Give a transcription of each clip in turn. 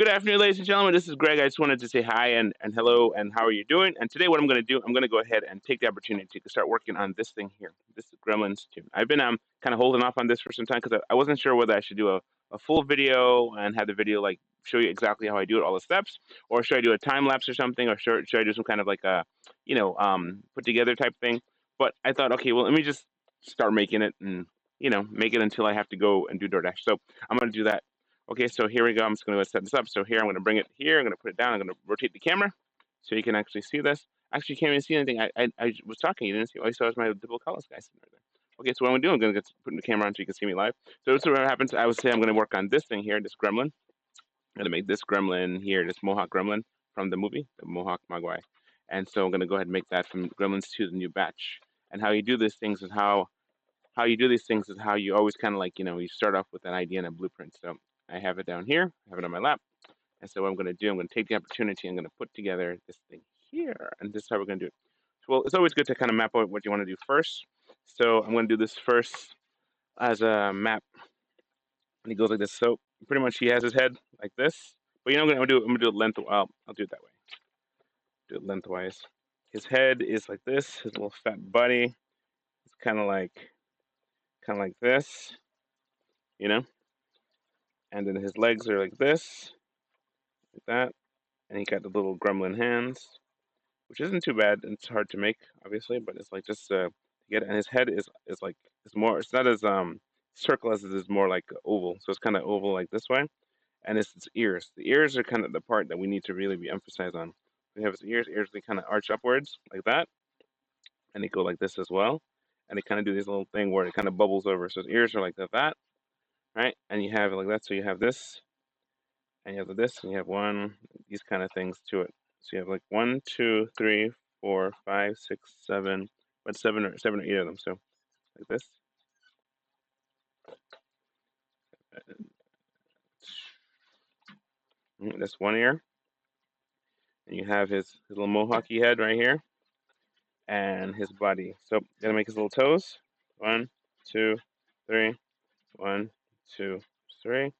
Good afternoon, ladies and gentlemen. This is Greg. I just wanted to say hi and hello and how are you doing? And today, what I'm going to do, I'm going to go ahead and take the opportunity to start working on this thing here. This is Gremlins 2. I've been kind of holding off on this for some time because I wasn't sure whether I should do a full video and have the video like show you exactly how I do it, all the steps, or should I do a time lapse or something, or should I do some kind of like a, put together type thing. But I thought, okay, well, let me just start making it and make it until I have to go and do DoorDash. So I'm going to do that. Okay, so here we go. I'm just going to set this up. So here I'm going to bring it here. I'm going to put it down. I'm going to rotate the camera so you can actually see this. Actually, you can't even see anything. I was talking. You didn't see. All you saw was my double colors guy sitting right there. Okay, so what I'm going to do, I'm going to put the camera on so you can see me live. So this is what happens. I would say I'm going to work on this thing here, this gremlin. I'm going to make this gremlin here, this Mohawk gremlin from the movie, the Mohawk Mogwai. And so I'm going to go ahead and make that from Gremlins to the new batch. And how you do these things is how you do these things is how you always kind of like, you start off with an idea and a blueprint. So I have it down here, I have it on my lap. And so what I'm going to do, I'm going to take the opportunity, I'm going to put together this thing here. And this is how we're going to do it. So, well, it's always good to kind of map out what you want to do first. So I'm going to do this first as a map. And he goes like this. So pretty much he has his head like this. But I'm going to do it length. Well, I'll do it that way. Do it lengthwise. His head is like this. His little fat body is kind of like this, you know. And then his legs are like this, like that. And he got the little gremlin hands, which isn't too bad. It's hard to make, obviously, but it's like just to get it. And his head is like it's more. It's not as circle as it is more like oval. So it's kind of oval like this way. And it's its ears. The ears are kind of the part that we need to really be emphasized on. We have his ears. Ears they kind of arch upwards like that, and they go like this as well. And they kind of do this little thing where it kind of bubbles over. So his ears are like that, right? And you have it like that. So you have this, and you have this, and you have one, these kind of things to it. So you have like 1, 2, 3, 4, 5, 6, 7, but seven or eight of them. So like this. That's one ear, and you have his little mohawky head right here, and his body. So gonna make his little toes. 1, 2, 3. 1, 2, 3.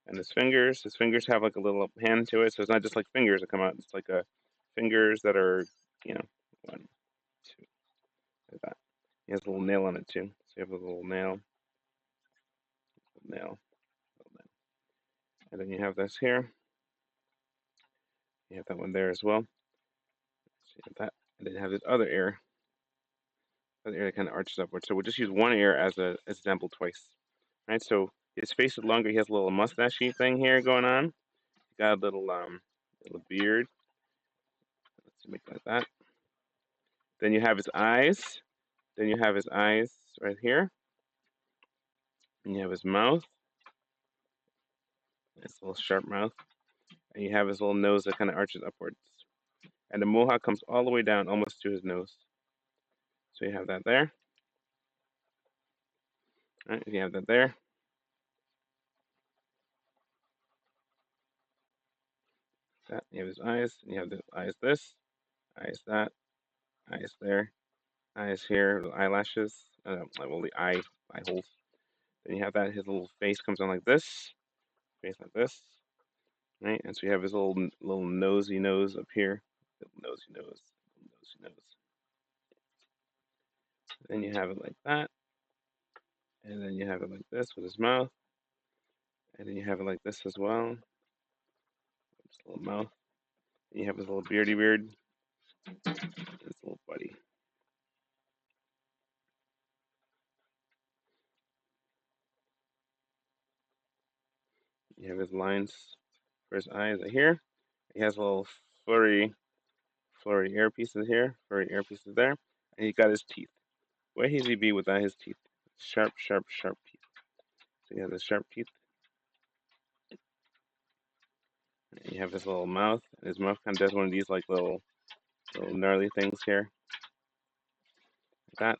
And his fingers. His fingers have like a little hand to it, so it's not just like fingers that come out. It's like fingers that are, you know, 1, 2, like that. He has a little nail on it too. So you have a little nail, nail, little nail. And then you have this here. You have that one there as well. So you have that. And then you have this other ear. Other ear that kind of arches upward. So we'll just use one ear as an example twice. Right? So his face is longer. He has a little mustachey thing here going on. He got a little beard. Let's make it like that. Then you have his eyes. Then you have his eyes right here. And you have his mouth. Nice little sharp mouth. And you have his little nose that kind of arches upwards. And the mohawk comes all the way down almost to his nose. So you have that there. All right, you have that there. That you have his eyes, and you have the eyes this, eyes that, eyes there, eyes here, the eyelashes, well the eye holes. Then you have that his little face comes on like this, face like this, right? And so you have his little nosy nose up here, little nosy nose, little nosy nose. Then you have it like that, and then you have it like this with his mouth, and then you have it like this as well, his little mouth. And you have his little beardy beard, his little buddy. You have his lines for his eyes right here. He has little flurry ear pieces here, flurry ear pieces there, and he got his teeth. Where does he be without his teeth? Sharp, sharp, sharp teeth. So he has his sharp teeth. And you have his little mouth, and his mouth kind of does one of these like little gnarly things here, like that,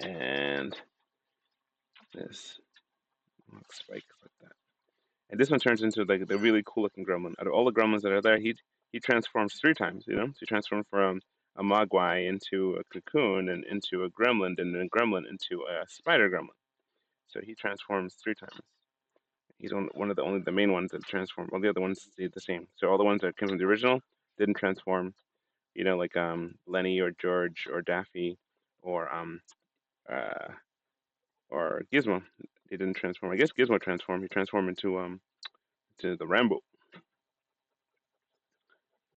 and this spikes like that. And this one turns into like the really cool looking gremlin. Out of all the gremlins that are there, he transforms 3 times. So he transforms from a mogwai into a cocoon and into a gremlin, and then a gremlin into a spider gremlin. So he transforms 3 times. He's one of the only the main ones that transform. All the other ones stayed the same. So all the ones that came from the original didn't transform. You know, like Lenny or George or Daffy or uh or Gizmo. They didn't transform. I guess Gizmo transformed. He transformed into to the Rambo.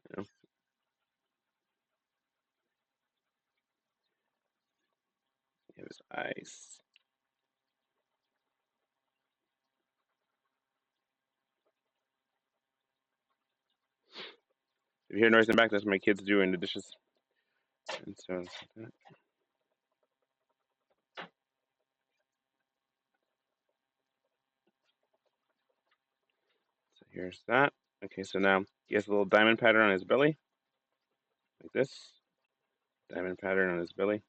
You know, he had his eyes. If you hear noise in the back, that's my kids doing the dishes. And so, so here's that. Okay, so now he has a little diamond pattern on his belly, like this. Diamond pattern on his belly.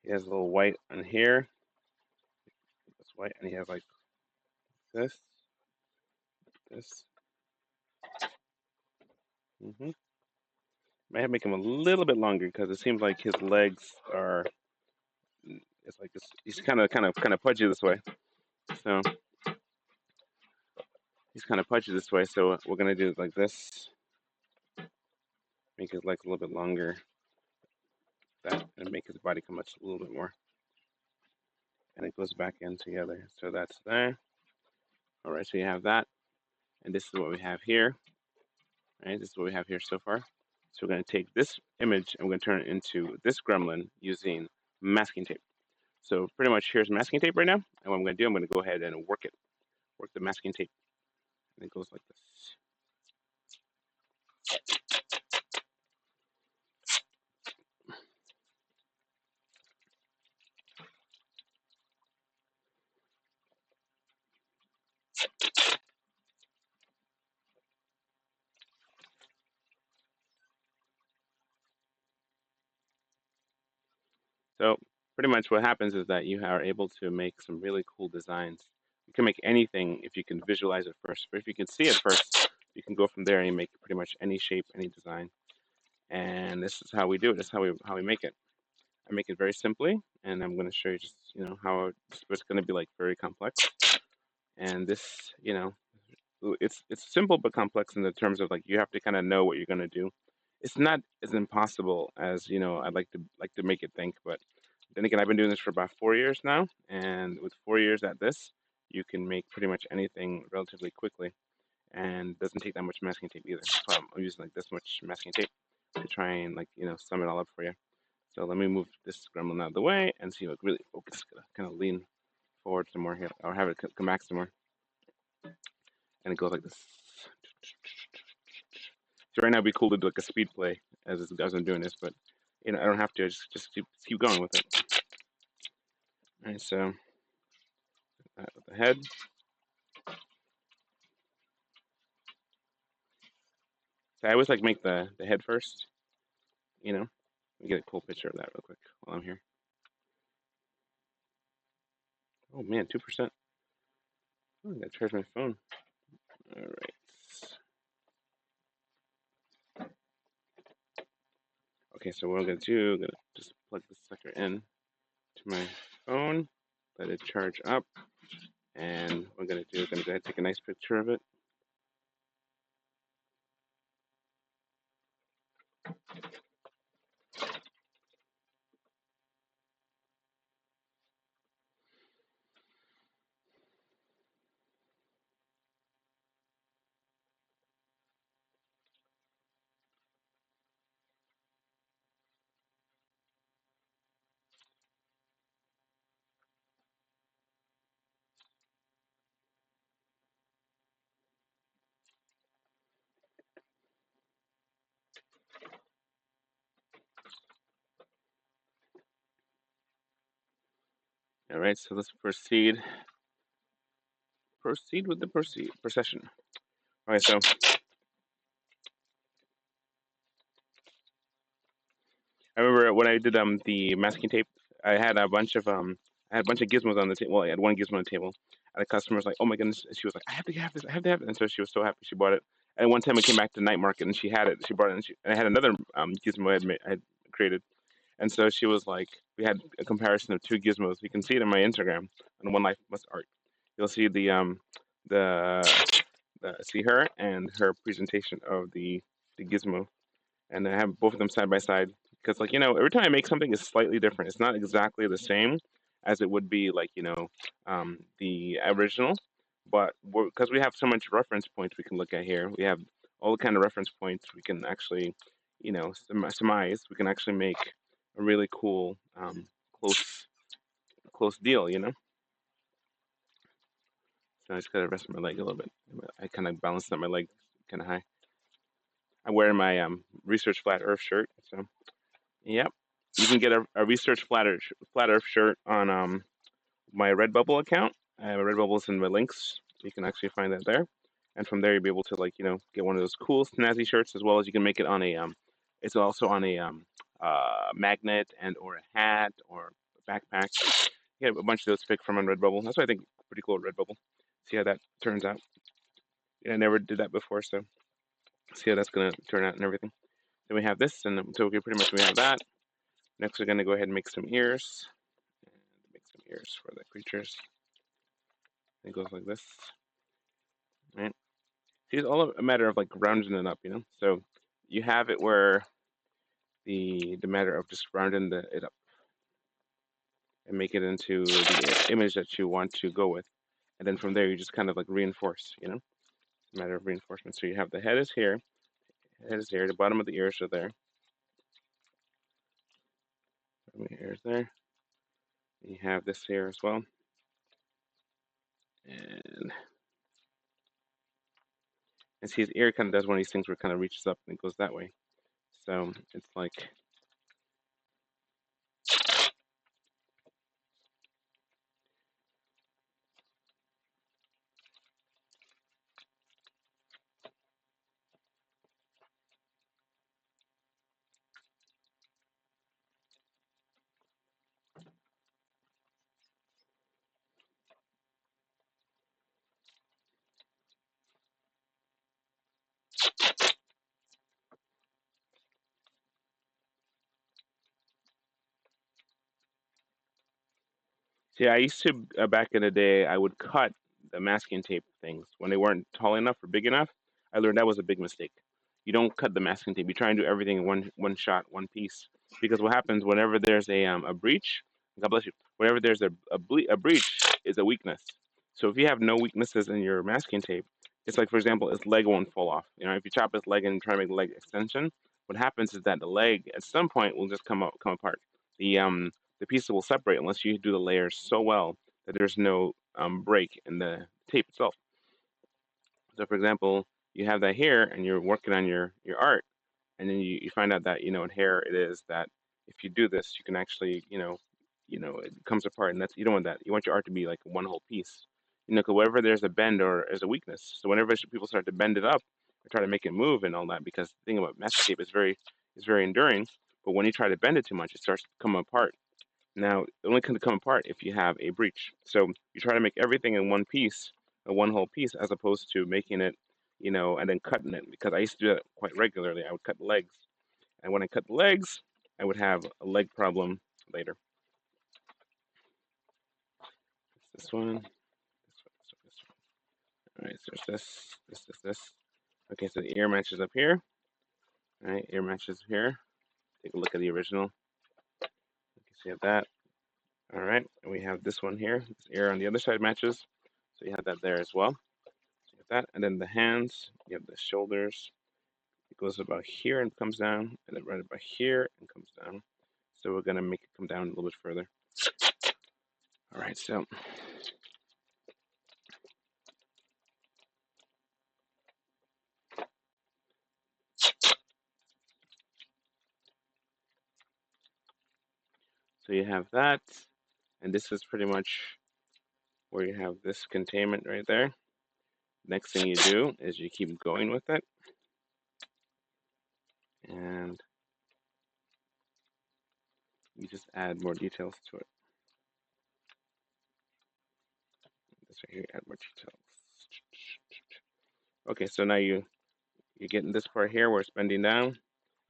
He has a little white on here. It's white, and he has like this, this. Might have to make him a little bit longer because it seems like his legs are. It's like this. He's kind of pudgy this way. So he's kind of pudgy this way. So we're gonna do it like this. Make his legs a little bit longer. That and make his body come much a little bit more. And it goes back in together. So that's there. All right. So you have that, and this is what we have here. Right. This is what we have here so far. So we're gonna take this image and we're gonna turn it into this gremlin using masking tape. So pretty much here's masking tape right now. And what I'm going to do, I'm going to go ahead and work it. Work the masking tape. And it goes like this. So pretty much what happens is that you are able to make some really cool designs. You can make anything if you can visualize it first. But if you can see it first, you can go from there and you make pretty much any shape, any design. And this is how we do it. This is how we make it. I make it very simply, and I'm going to show you just how it's going to be like very complex. And this, it's simple but complex in the terms of like you have to kind of know what you're going to do. It's not as impossible as I'd like to make it think, but then again, I've been doing this for about 4 years now, and with 4 years at this, you can make pretty much anything relatively quickly, and it doesn't take that much masking tape either. That's why I'm using like this much masking tape to try and sum it all up for you. So let me move this gremlin out of the way and see if I can really focus. Gonna kind of lean forward some more here, or have it come back some more, and it goes like this. So right now, it'd be cool to do like a speed play as I'm doing this, but I don't have to. I just keep going with it. All right, so with the head. So I always like make the head first. Let me get a cool picture of that real quick while I'm here. Oh man, 2%. Oh, I gotta charge my phone. All right. Okay, so what I'm gonna do, I'm gonna just plug this sucker in to my phone, let it charge up, and what I'm gonna do is I'm gonna go ahead and take a nice picture of it. All right, so let's proceed. Proceed with the procession. All right, so I remember when I did the masking tape, I had a bunch of gizmos on the table. Well, I had one gizmo on the table, and the customer was like, "Oh my goodness!" She was like, "I have to have this. I have to have it." And so she was so happy she bought it. And one time I came back to night market and she had it. She brought it, and I had another gizmo I had created. And so she was like, we had a comparison of two gizmos. You can see it in my Instagram on One Life Must Art. You'll see see her and her presentation of the gizmo, and I have both of them side by side because, like, every time I make something is slightly different. It's not exactly the same as it would be, like, the original, but because we have so much reference points we can look at here, we have all the kind of reference points we can actually, surmise. We can actually make a really cool close close deal. So I just gotta rest my leg a little bit. I kind of balanced out my leg kind of high. I'm wearing my research flat Earth shirt, so. Yep. You can get a research flat Earth shirt on my Redbubble account. I have a Redbubble's in my links. You can actually find that there, and from there you'll be able to, like, get one of those cool snazzy shirts, as well as you can make it on a It's also on a magnet and or a hat or a backpack. You get a bunch of those picked from on Redbubble. That's why I think pretty cool Redbubble. See how that turns out. Yeah, I never did that before, so see how that's gonna turn out and everything. Then we have this, and so okay, pretty much we have that. Next, we're gonna go ahead and make some ears. And make some ears for the creatures. It goes like this, right? See, it's all a matter of, like, rounding it up. So you have it where the matter of just rounding it up and make it into the image that you want to go with, and then from there you just kind of like reinforce. It's a matter of reinforcement. So you have the head is here, the bottom of the ears are there, the ears there. You have this here as well, and see, his ear kind of does one of these things where it kind of reaches up and it goes that way. So it's like, see, I used to, back in the day, I would cut the masking tape things when they weren't tall enough or big enough. I learned that was a big mistake. You don't cut the masking tape. You try and do everything in one shot, one piece. Because what happens whenever there's a breach, God bless you, whenever there's a breach is a weakness. So if you have no weaknesses in your masking tape, it's like, for example, his leg won't fall off. If you chop his leg and try to make the leg extension, what happens is that the leg at some point will just come apart. The pieces will separate unless you do the layers so well that there's no break in the tape itself. So, for example, you have that here, and you're working on your art, and then you find out that, in here it is that if you do this, you can actually, it comes apart, and that's, you don't want that. You want your art to be like one whole piece. Because wherever there's a bend or there's a weakness, so whenever people start to bend it up or try to make it move and all that, because the thing about masking tape is very enduring, but when you try to bend it too much, it starts to come apart. Now, it only can come apart if you have a breach. So you try to make everything in one piece, a one whole piece, as opposed to making it, and then cutting it. Because I used to do that quite regularly. I would cut the legs, and when I cut the legs, I would have a leg problem later. It's this one, this one. All right, so there's this. Okay, so the ear matches up here. All right, ear matches here. Take a look at the original. You can see that. All right, and we have this one here. This ear on the other side matches, so you have that there as well. So you have that, and then the hands. You have the shoulders. It goes about here and comes down, and then right about here and comes down. So we're gonna make it come down a little bit further. All right, so you have that, and this is pretty much where you have this containment right there. Next thing you do is you keep going with it, and you just add more details to it. This right here, add more details. Okay, so now you're getting this part here where it's bending down,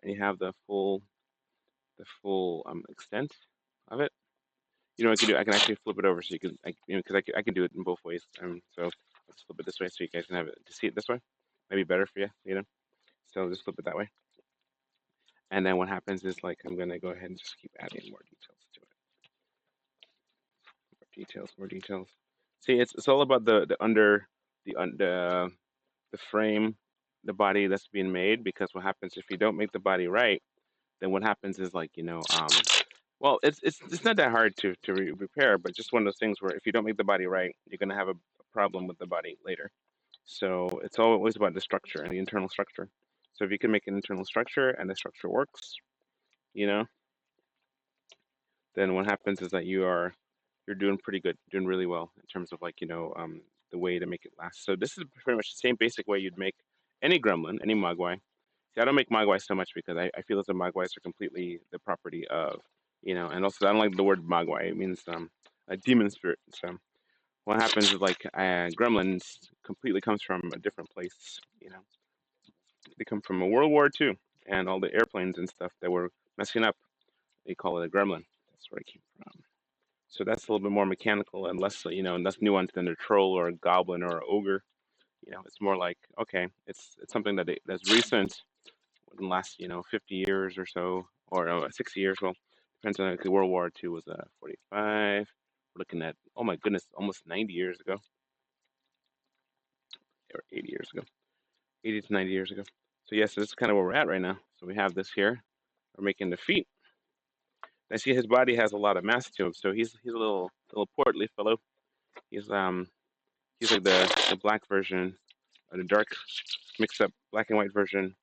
and you have the full extent of it. You know what I can do? I can actually flip it over so you can, because I can do it in both ways. So Let's flip it this way so you guys can have it to see it this way. Maybe better for you, you know. So just flip it that way. And then what happens is like I'm gonna go ahead and just keep adding more details to it. More details. See, it's all about the under the frame, the body that's being made. Because what happens if you don't make the body right, then what happens is like well, it's not that hard to repair, but just one of those things where if you don't make the body right, you're gonna have a problem with the body later. So it's always about the structure and the internal structure. So if you can make an internal structure and the structure works, you know, then what happens is that you're doing pretty good, doing really well in terms of like the way to make it last. So this is pretty much the same basic way you'd make any gremlin, any mogwai. See, I don't make mogwai so much because I feel that the mogwais are completely the property of and also I don't like the word mogwai. It means a demon spirit. So what happens is like gremlins completely comes from a different place. They come from a World War II, and all the airplanes and stuff that were messing up. They call it a gremlin. That's where it came from. So that's a little bit more mechanical and less, and less nuanced than a troll or a goblin or an ogre. It's more like okay, it's something that's recent, within the last 50 years or so, or 60 years. Well, depends on like, World War II was 45. We're looking at oh my goodness, almost 90 years ago or 80 years ago, 80 to 90 years ago. So yes, this is kind of where we're at right now. So we have this here. We're making the feet. I see his body has a lot of mass to him, so he's a little portly fellow. He's he's like the black version, or the dark mixed up black and white version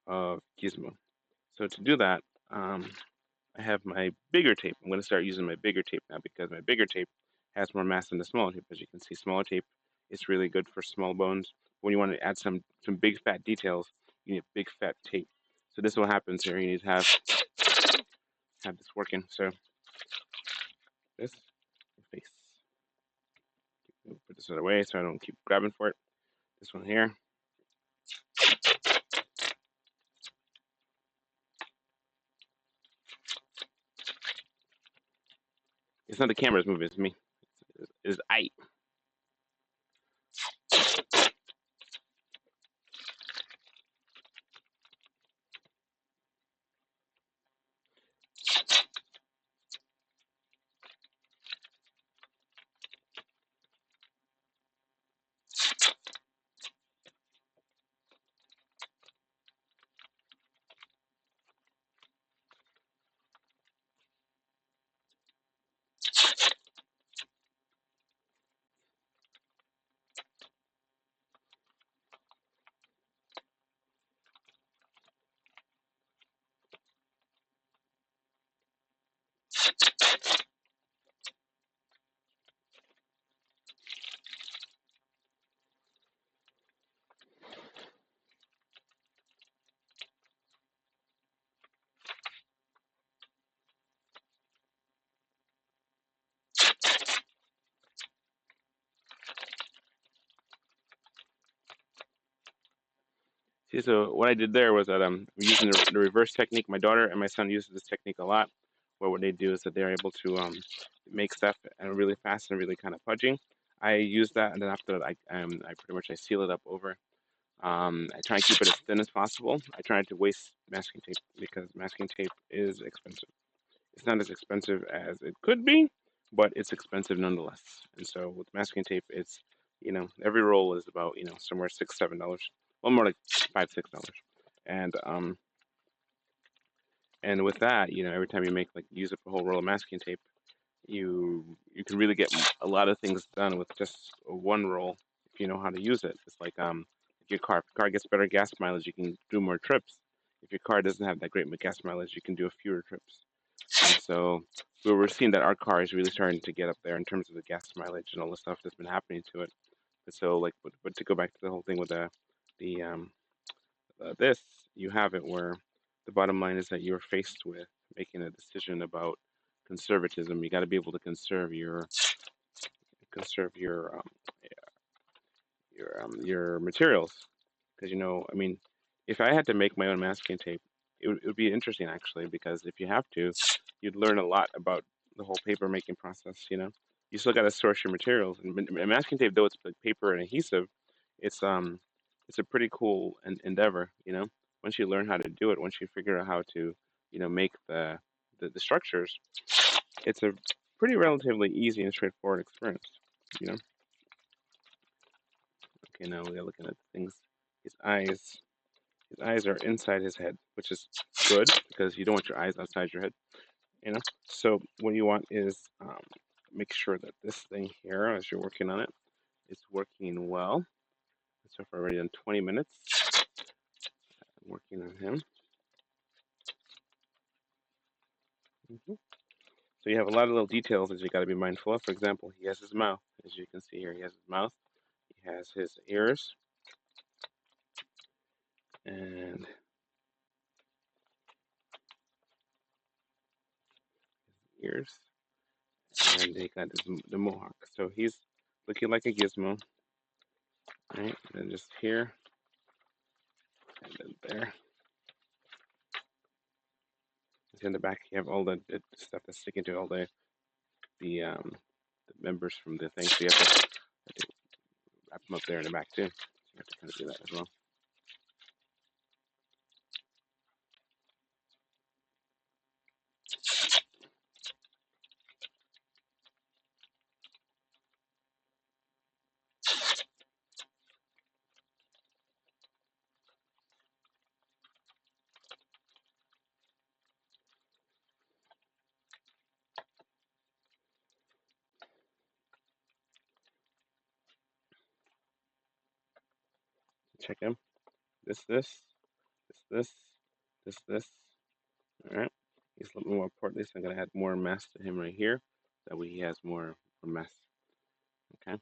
of Gizmo. So to do that, I have my bigger tape. I'm going to start using my bigger tape now because my bigger tape has more mass than the smaller tape. As you can see, smaller tape is really good for small bones. When you want to add some big fat details, you need big fat tape. So this is what happens here. You need to have this working. So this face. Put this other way so I don't keep grabbing for it. This one here. It's not the camera's moving, it's me. It's I. See, so what I did there was that I'm using the reverse technique. My daughter and my son use this technique a lot, where what they do is that they're able to make stuff really fast and really kind of pudging. I use that, and then after that, I pretty much I seal it up over. I try and keep it as thin as possible. I try not to waste masking tape because masking tape is expensive. It's not as expensive as it could be, but it's expensive nonetheless. And so with masking tape, it's every roll is about somewhere $6, $7. Well, more like $5, $6. And and with that, every time you make like use up a whole roll of masking tape, you can really get a lot of things done with just one roll if you know how to use it. It's like if your car gets better gas mileage, you can do more trips. If your car doesn't have that great gas mileage, you can do fewer trips. And so we're seeing that our car is really starting to get up there in terms of the gas mileage and all the stuff that's been happening to it. But so like, but to go back to the whole thing with the this, you have it where the bottom line is that you're faced with making a decision about conservatism. You got to be able to conserve your materials because I mean, if I had to make my own masking tape, it would be interesting actually because if you have to, you'd learn a lot about the whole paper making process. you still got to source your materials. And masking tape, though it's like paper and adhesive, it's it's a pretty cool endeavor. You know, once you learn how to do it, once you figure out how to make the structures, it's a pretty relatively easy and straightforward experience. You know. Okay, now we are looking at things. His eyes. His eyes are inside his head, which is good because you don't want your eyes outside your head. You know. So what you want is make sure that this thing here, as you're working on it, is working well. So far, already done 20 minutes. I'm working on him. So you have a lot of little details that you got to be mindful of. For example, he has his mouth, as you can see here. He has his mouth. He has his ears, and ears, and they got the mohawk. So he's looking like a gizmo, right? And then just here, and then there. In the back, you have all the stuff that's sticking to all the members from the thing. So you have to wrap them up there in the back too. So you have to kind of do that as well. Check him. This, this, this. All right. He's a little more important. So I'm gonna add more mass to him right here. That way he has more mass. Okay.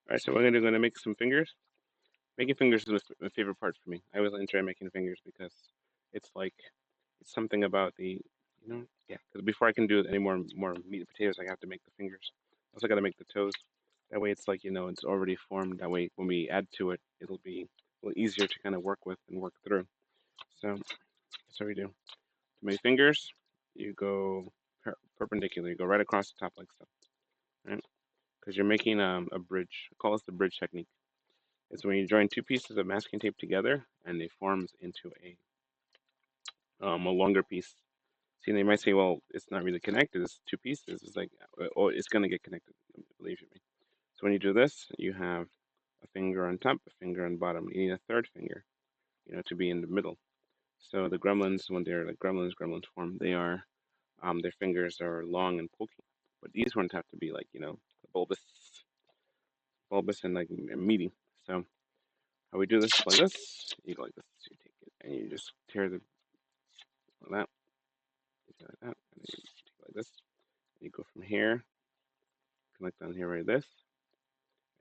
All right. So we're gonna make some fingers. Making fingers is my favorite part for me. I always enjoy making fingers because it's like it's something about yeah. Because before I can do any more meat and potatoes, I have to make the fingers. Also got to make the toes. That way, it's like it's already formed. That way, when we add to it, it'll be a little easier to kind of work with and work through. So that's what we do. To make fingers, you go perpendicular. You go right across the top like so, right? Because you're making a bridge. I call this the bridge technique. It's when you join two pieces of masking tape together and they forms into a longer piece. See, they might say, well, it's not really connected. It's two pieces. It's like, oh, it's going to get connected, believe me. So when you do this, you have a finger on top, a finger on bottom. You need a third finger, to be in the middle. So the gremlins, when they're like gremlins form, they are, their fingers are long and pokey. But these ones have to be like, bulbous, bulbous and like meaty. So how we do this like this, you go like this. So you take it and you just tear the that. like that, and then you take it like this. And you go from here, connect on here right this,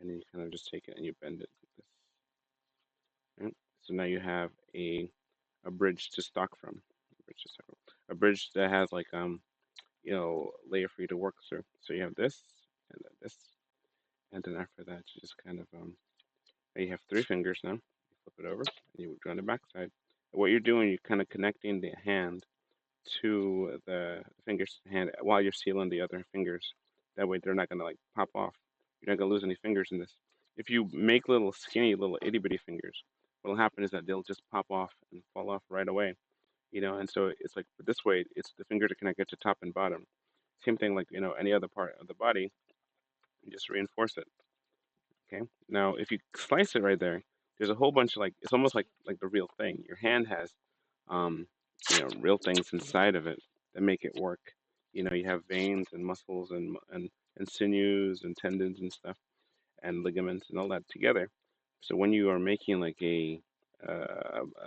and then you kind of just take it and you bend it like this. Right? So now you have a bridge to stock from. A bridge that has like layer for you to work through. So you have this and then this, and then after that you just kind of you have three fingers now. You flip it over and you go on the back side. What you're doing, you're kind of connecting the hand to the fingers hand while you're sealing the other fingers. That way they're not gonna like pop off. You're not gonna lose any fingers in this. If you make little skinny little itty bitty fingers, what'll happen is that they'll just pop off and fall off right away. And so it's like this way, it's the fingers are connected to top and bottom. Same thing like any other part of the body, you just reinforce it. Okay. Now if you slice it right there, there's a whole bunch of like it's almost like the real thing. Your hand has um, real things inside of it that make it work. You have veins and muscles and sinews and tendons and stuff and ligaments and all that together. So when you are making like a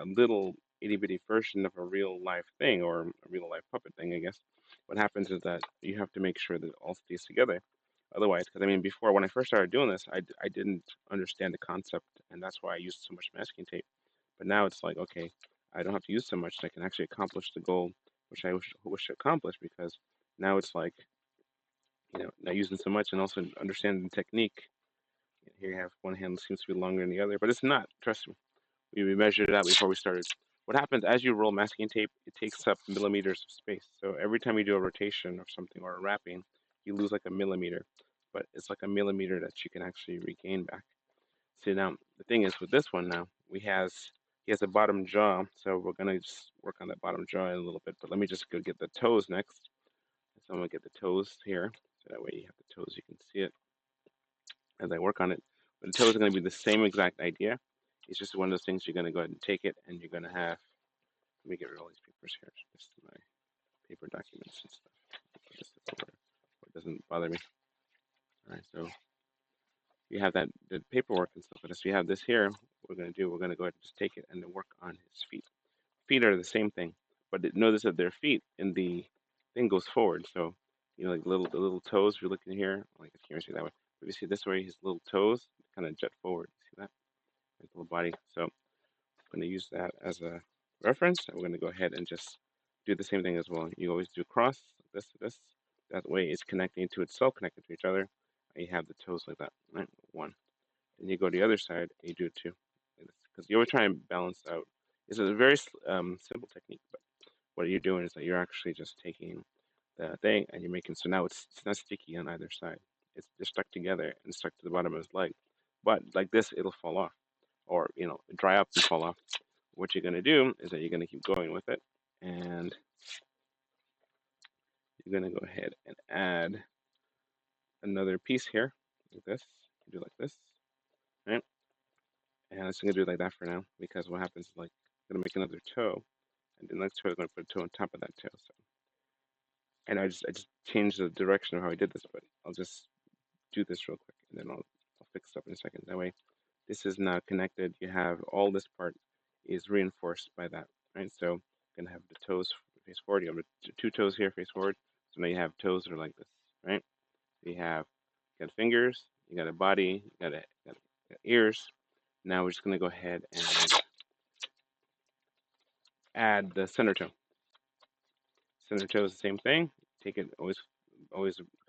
little itty bitty version of a real life thing or a real life puppet thing, I guess, what happens is that you have to make sure that it all stays together. Otherwise, because I mean, before when I first started doing this, I didn't understand the concept, and that's why I used so much masking tape. But now it's like, okay, I don't have to use so much. I can actually accomplish the goal, which I wish to accomplish, because now it's like, not using so much and also understanding the technique. Here you have one hand seems to be longer than the other, but it's not. Trust me. We measured it out before we started. What happens as you roll masking tape, it takes up millimeters of space. So every time you do a rotation of something or a wrapping, you lose like a millimeter. But it's like a millimeter that you can actually regain back. See now the thing is with this one now, he has a bottom jaw, so we're gonna just work on that bottom jaw in a little bit. But let me just go get the toes next. So I'm gonna get the toes here, so that way you have the toes, you can see it as I work on it. But the toes are gonna be the same exact idea. It's just one of those things you're gonna go ahead and take it, and you're gonna have. Let me get rid of all these papers here. This is my paper documents and stuff. Put this over where it doesn't bother me. All right, so you have that the paperwork and stuff like this. So you have this here. What we're gonna do, we're gonna go ahead and just take it and then work on his feet. Feet are the same thing, but notice that their feet in the thing goes forward. So like the little toes. If you're looking here, like I can't see that way. But you see this way, his little toes kind of jet forward. See that? His little body. So I'm gonna use that as a reference. I'm gonna go ahead and just do the same thing as well. You always do cross this to this. That way, it's connecting to itself, connected to each other. And you have the toes like that. Right, one. Then you go to the other side and you do it two, because you always try and balance out. It's a very simple technique, but what you're doing is that you're actually just taking the thing and you're making so now it's not sticky on either side. It's just stuck together and stuck to the bottom of his leg. But like this, it'll fall off, or dry up and fall off. What you're gonna do is that you're gonna keep going with it, and you're gonna go ahead and add another piece here, like this. Do like this, right? And I'm just gonna do it like that for now, because what happens is like I'm gonna make another toe, and the next toe I'm gonna put a toe on top of that toe. So, and I just changed the direction of how I did this, but I'll just do this real quick, and then I'll fix it up in a second. That way, this is now connected. You have all this part is reinforced by that, right? So you're gonna have the toes face forward. You have two toes here face forward. So now you have toes that are like this, right? You got fingers, you got a body, got ears. Now we're just gonna go ahead and add the center toe. Center toe is the same thing. Take it always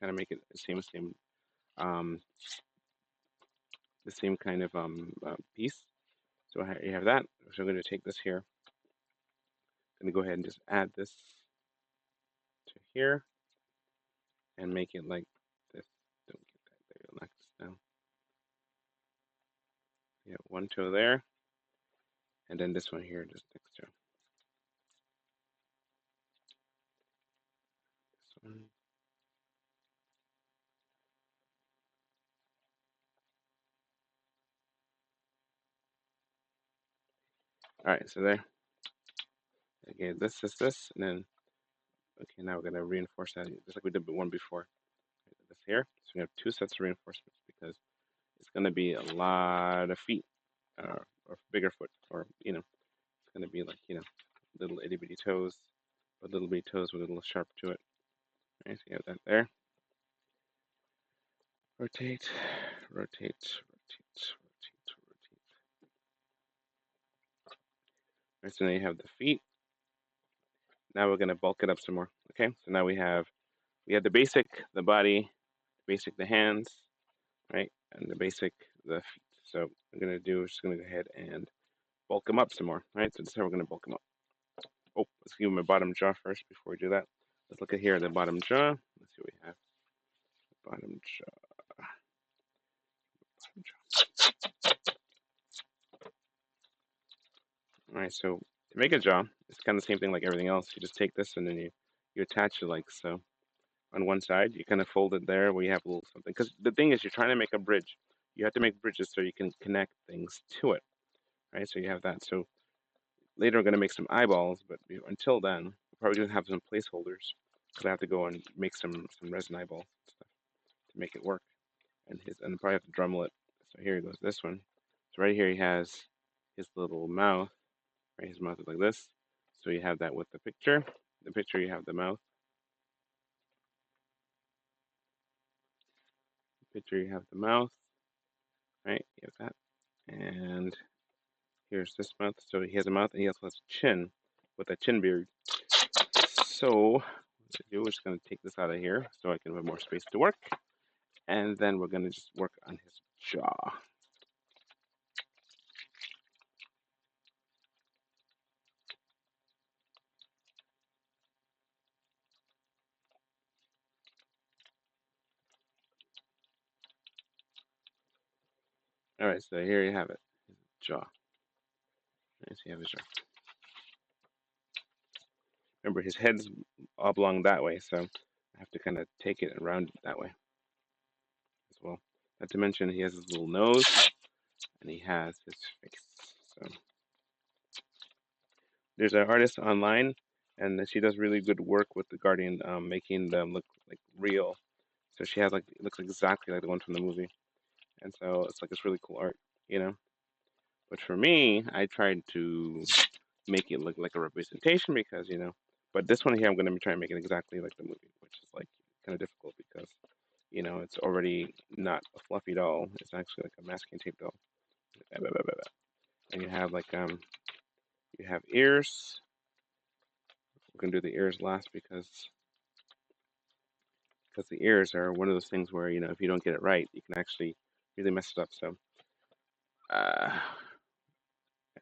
kind of make it um, the same kind of piece. So you have that. So I'm going to take this here. I'm going to go ahead and just add this to here and make it like this. Don't get that. There you go. Knock this down. Yeah, one toe there, and then this one here just next to this one. All right, so there. Okay, this is this, and then okay, now we're gonna reinforce that just like we did one before. This here, so we have two sets of reinforcements because it's gonna be a lot of feet, or bigger foot, or it's gonna be like little itty bitty toes, with little bitty toes with a little sharp to it. Right, so you have that there. Rotate, rotate, rotate, rotate, rotate. Right, so now you have the feet. Now we're gonna bulk it up some more. Okay, so now we have the basic, the body, basic, the hands, right, and the basic, the feet. So I'm gonna do, we're just gonna go ahead and bulk them up some more, right? So this is how we're gonna bulk them up. Oh, let's give them a bottom jaw first before we do that. Let's look at here, the bottom jaw. Let's see what we have. Bottom jaw. All right, so to make a jaw, it's kind of the same thing like everything else. You just take this and then you attach it like so. On one side, you kind of fold it there where you have a little something. Because the thing is, you're trying to make a bridge. You have to make bridges so you can connect things to it, right? So you have that. So later, I'm going to make some eyeballs, but until then, we're probably going to have some placeholders because I have to go and make some resin eyeballs stuff to make it work. And probably have to Dremel it. So here goes this one. So right here he has his little mouth. Right, his mouth is like this. So you have that with the picture. The picture you have the mouth. The picture you have the mouth. Right, you have that. And here's this mouth. So he has a mouth and he also has a chin with a chin beard. So we're just going to take this out of here so I can have more space to work. And then we're going to just work on his jaw. All right, so here you have it, his jaw. Right, so you have his jaw. Remember, his head's oblong that way, so I have to kind of take it and round it that way as well. Not to mention, he has his little nose and he has his face. So there's an artist online, and she does really good work with the Guardian, making them look like real. So she has like it looks exactly like the one from the movie, and so it's really cool art, you know. But for me, I tried to make it look like a representation because But this one here, I'm going to be trying to make it exactly like the movie, which is like kind of difficult because it's already not a fluffy doll. It's actually like a masking tape doll, and you have you have ears. We're gonna do the ears last because the ears are one of those things where if you don't get it right, you can actually really mess it up. So and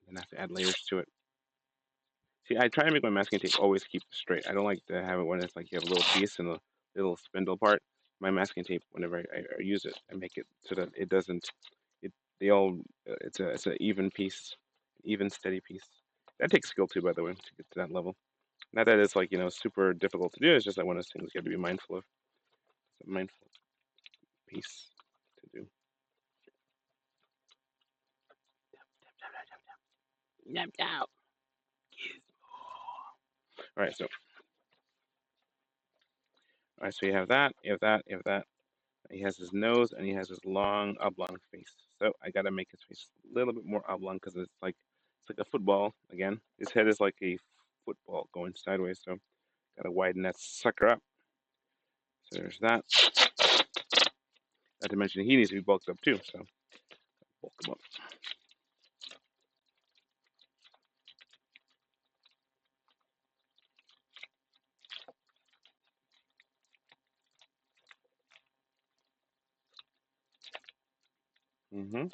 then I have to add layers to it. See, I try to make my masking tape always keep straight. I don't like to have it when it's like you have a little piece and a little spindle part. My masking tape, whenever I use it, I make it so that it doesn't. It they all it's an even piece, even steady piece. That takes skill too, by the way, to get to that level. Not that it's like super difficult to do. It's just like one of those things you have to be mindful of. It's a mindful piece to do. Yum, yum. All right, so you have that, you have that, you have that. He has his nose and he has his long oblong face. So I gotta make his face a little bit more oblong because it's like a football again. His head is like a football going sideways, so gotta widen that sucker up. So there's that. Not to mention he needs to be bulked up too, so bulk him up. Mm-hmm.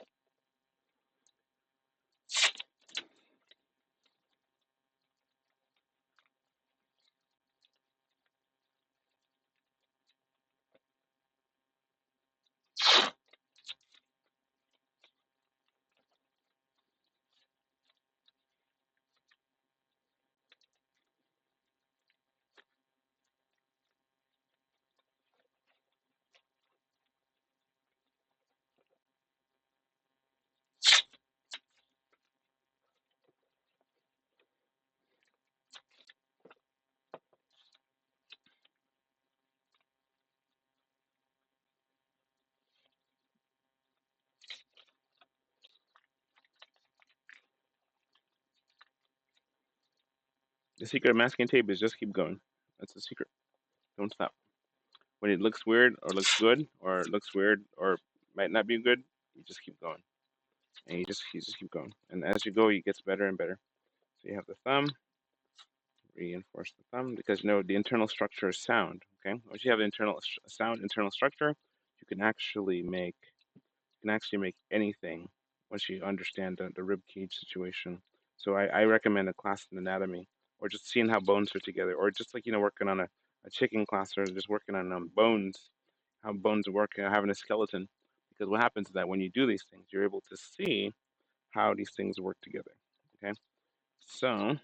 The secret of masking tape is just keep going. That's the secret. Don't stop. When it looks weird or looks good or looks weird or might not be good, you just keep going. And you just keep going. And as you go, it gets better and better. So you have the thumb, reinforce the thumb because the internal structure is sound. Okay, once you have the internal structure, you can actually make anything once you understand the rib cage situation. So I recommend a class in anatomy or just seeing how bones are together or just like working on a chicken class or just working on bones, how bones work, having a skeleton. Because what happens is that when you do these things, you're able to see how these things work together. Okay, so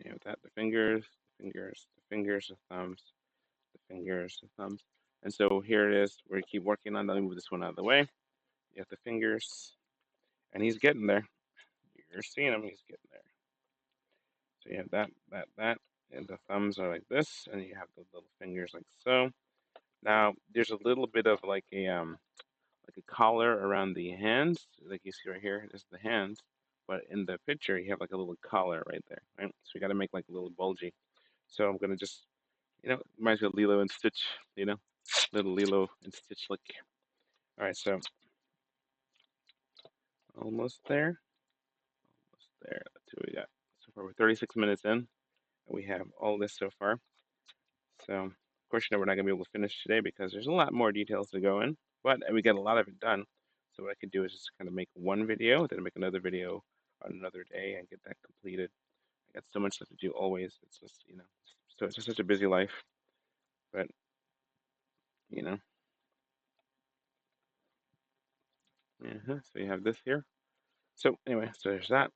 you have that the fingers, the thumbs, the fingers, the thumbs. And so here it is. We keep working on. Let me move this one out of the way. You have the fingers, and he's getting there. You're seeing him. He's getting there. So you have that, and the thumbs are like this, and you have the little fingers like so. Now there's a little bit of like a collar around the hands, like you see right here. This is the hands, but in the picture you have like a little collar right there, right? So you got to make like a little bulgy. So I'm gonna just reminds me of Lilo and Stitch, you know, little Lilo and Stitch look. All right, so almost there, almost there. Let's see what we got. So far we're 36 minutes in, and we have all this so far. So, of course, we're not going to be able to finish today because there's a lot more details to go in, but we got a lot of it done. So what I could do is just kind of make one video, then make another video on another day and get that completed. I got so much stuff to do always. It's just, so it's just such a busy life. But, you know, so you have this here. So anyway, so there's that.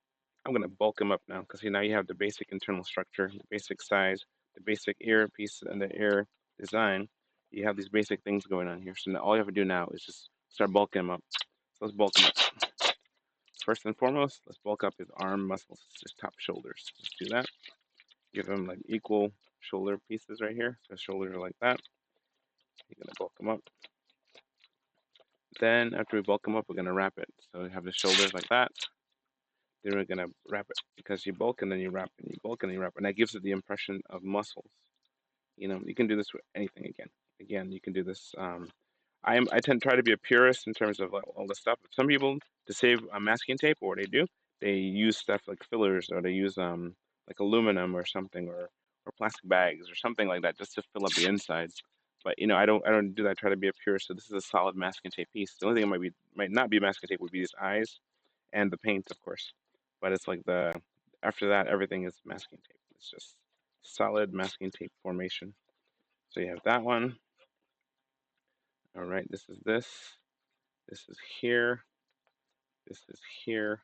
I'm going to bulk them up now because now you have the basic internal structure, the basic size, the basic ear piece, and the ear design. You have these basic things going on here. So now all you have to do now is just start bulking them up. So let's bulk them up. First and foremost, let's bulk up his arm muscles, his top shoulders. Let's do that. Give him like equal shoulder pieces right here. So shoulders are like that. You're going to bulk them up. Then after we bulk them up, we're going to wrap it. So we have the shoulders like that. Then we're gonna wrap it because you bulk and then you wrap and you bulk and then you wrap, and that gives it the impression of muscles. You can do this with anything again. Again, you can do this. I tend to try to be a purist in terms of like, all the stuff. Some people to save masking tape, or what they do, they use stuff like fillers, or they use like aluminum or something, or plastic bags or something like that, just to fill up the insides. But I don't do that. I try to be a purist. So this is a solid masking tape piece. The only thing might not be masking tape would be these eyes and the paint, of course. But it's like after that, everything is masking tape. It's just solid masking tape formation. So you have that one. All right, this is this. This is here. This is here.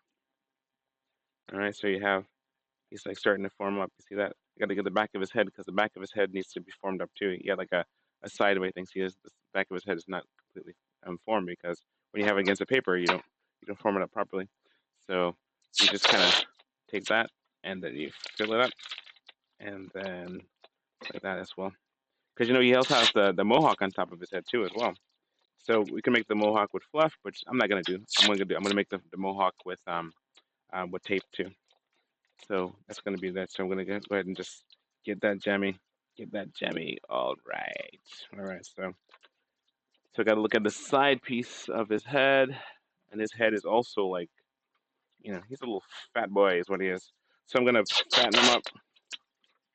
All right, so he's like starting to form up. You see that? You got to get the back of his head because the back of his head needs to be formed up too. He got like a sideway thing. See, the back of his head is not completely formed because when you have it against the paper, you don't form it up properly. So you just kind of take that and then you fill it up and then like that as well. Because he also has the mohawk on top of his head too as well. So we can make the mohawk with fluff, which I'm not gonna do. I'm gonna make the mohawk with tape too. So that's gonna be that. So I'm gonna go ahead and just get that jammy, All right, all right. So I got to look at the side piece of his head, and his head is also like he's a little fat boy is what he is. So I'm gonna fatten him up.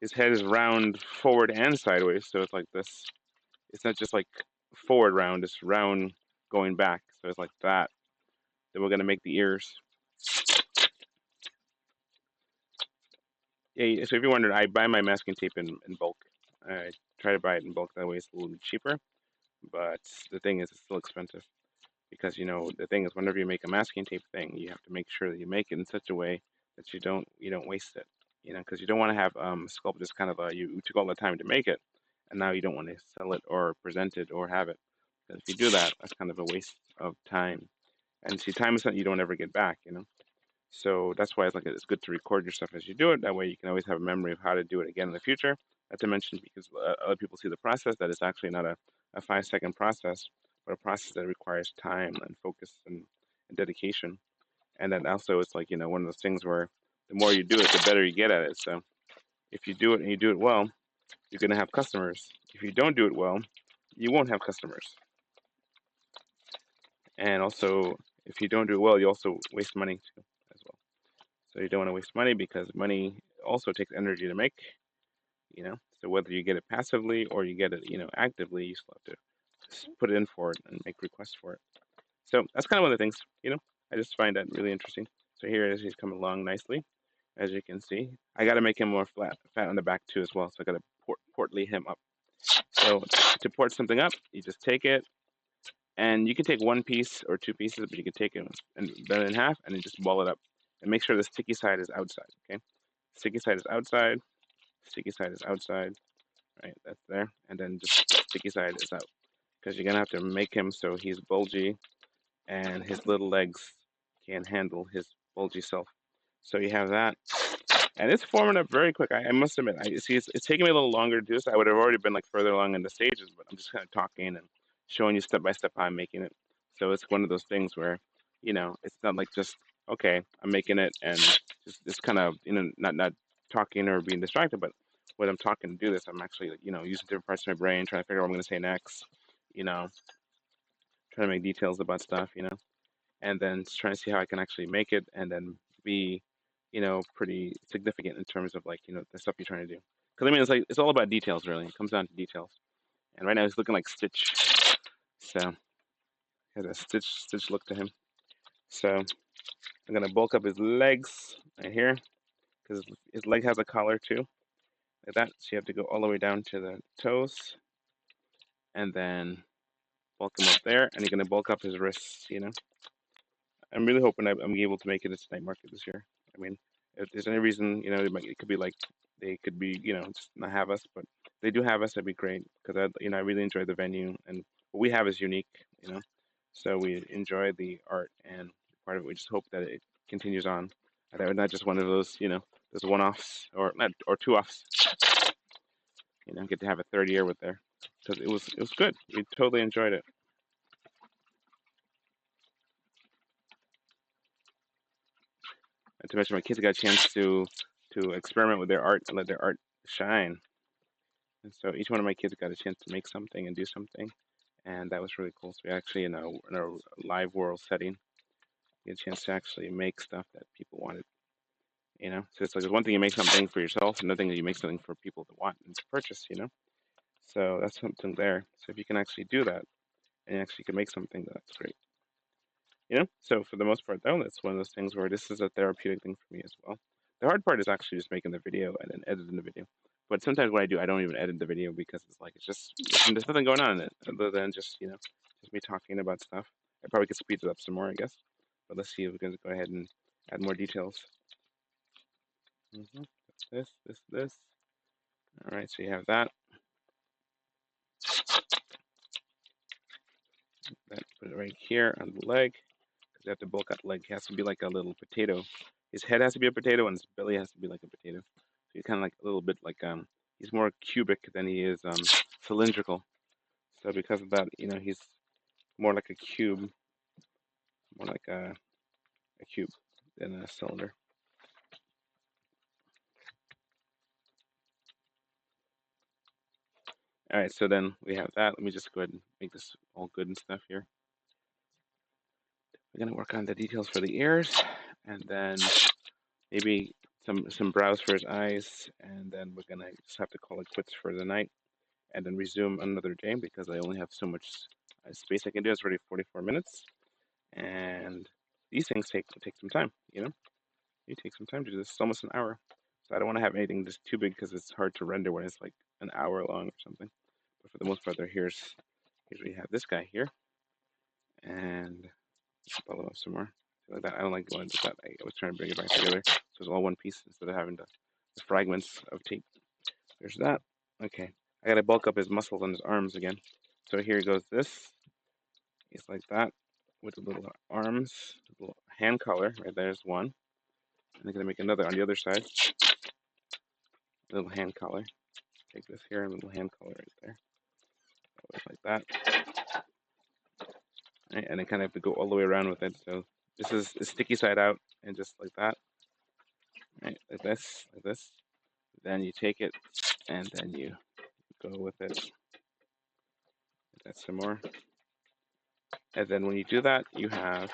His head is round forward and sideways, so it's like this. It's not just like forward round, it's round going back. So it's like that. Then we're gonna make the ears. Yeah, so if you're wondering, I buy my masking tape in bulk. I try to buy it in bulk, that way it's a little bit cheaper. But the thing is, it's still expensive because the thing is, whenever you make a masking tape thing, you have to make sure that you make it in such a way that you don't waste it. Because you don't want to have sculpt just kind of you took all the time to make it, and now you don't want to sell it or present it or have it. Because if you do that, that's kind of a waste of time. And see, time is something you don't ever get back. So that's why it's good to record your stuff as you do it. That way you can always have a memory of how to do it again in the future. Not to mention because other people see the process that it's actually not a 5-second process, but a process that requires time and focus and dedication. And then also it's like, one of those things where the more you do it, the better you get at it. So if you do it and you do it well, you're going to have customers. If you don't do it well, you won't have customers. And also, if you don't do it well, you also waste money too as well. So you don't want to waste money because money also takes energy to make, So whether you get it passively or you get it, actively, you still have to put it in for it and make requests for it. So that's kind of one of the things, I just find that really interesting. So here it is, he's coming along nicely, as you can see. I got to make him more fat on the back too as well. So I got to portly him up. So to port something up, you just take it, and you can take one piece or two pieces, but you can take it and bend it in half and then just ball it up. And make sure the sticky side is outside, okay? Sticky side is outside, sticky side is outside, right? That's there. And then just sticky side is out. Because you're going to have to make him so he's bulgy and his little legs can handle his bulgy self. So you have that. And it's forming up very quick. I must admit, I see it's taking me a little longer to do this. I would have already been like further along in the stages, but I'm just kind of talking and showing you step by step how I'm making it. So it's one of those things where, it's not like just okay, I'm making it and just kind of not talking or being distracted, but when I'm talking to do this, I'm actually using different parts of my brain, trying to figure out what I'm going to say next. You know, trying to make details about stuff. And then just trying to see how I can actually make it and then be, pretty significant in terms of like, the stuff you're trying to do. Because I mean, it's all about details, really. It comes down to details. And right now he's looking like Stitch, so he has a Stitch look to him. So I'm gonna bulk up his legs right here because his leg has a collar too, like that. So you have to go all the way down to the toes, and then bulk him up there, and you're gonna bulk up his wrists. I'm really hoping I'm able to make it into night market this year. I mean, if there's any reason, it could be like they could be, just not have us, but if they do have us, that'd be great because I really enjoy the venue and what we have is unique, so we enjoy the art and part of it. We just hope that it continues on, and that we're not just one of those, those one-offs or not or two-offs. Get to have a third year with there because it was good. We totally enjoyed it. Not to mention my kids got a chance to experiment with their art and let their art shine. And so each one of my kids got a chance to make something and do something, and that was really cool. So we actually in a live world setting, get a chance to actually make stuff that people wanted. So it's like one thing you make something for yourself, another thing that you make something for people to want and to purchase. So that's something there. So if you can actually do that and you actually can make something, that's great. So for the most part though, that's one of those things where this is a therapeutic thing for me as well. The hard part is actually just making the video and then editing the video. But sometimes what I do, I don't even edit the video because it's just there's nothing going on in it other than just just me talking about stuff. I probably could speed it up some more, I guess. But let's see if we can go ahead and add more details. This. All right, so you have that. Then put it right here on the leg. You have to bulk out the leg. He has to be like a little potato. His head has to be a potato, and his belly has to be like a potato. So he's kind of like a little bit like he's more cubic than he is cylindrical. So because of that, he's more like a cube, more like a cube than a cylinder. All right, so then we have that. Let me just go ahead and make this all good and stuff here. We're gonna work on the details for the ears, and then maybe some brows for his eyes, and then we're gonna just have to call it quits for the night, and then resume another day because I only have so much space I can do. It's already 44 minutes, and these things take some time. You take some time to do this. It's almost an hour, so I don't want to have anything just too big because it's hard to render when it's like an hour long or something. But for the most part, here's we have this guy here, and follow up some more. Like that. I don't like going with that. I was trying to bring it back together so it's all one piece instead of having the fragments of tape. There's that. Okay. I gotta bulk up his muscles on his arms again. So here goes this. It's like that with the little arms, little hand collar. Right there's one. And I'm gonna make another on the other side. Little hand collar. Take this here, a little hand collar right there. like that, right? And then kind of have to go all the way around with it. So this is the sticky side out, and just like that, right? Like this. Then you take it, and then you go with it. That's some more. And then when you do that, you have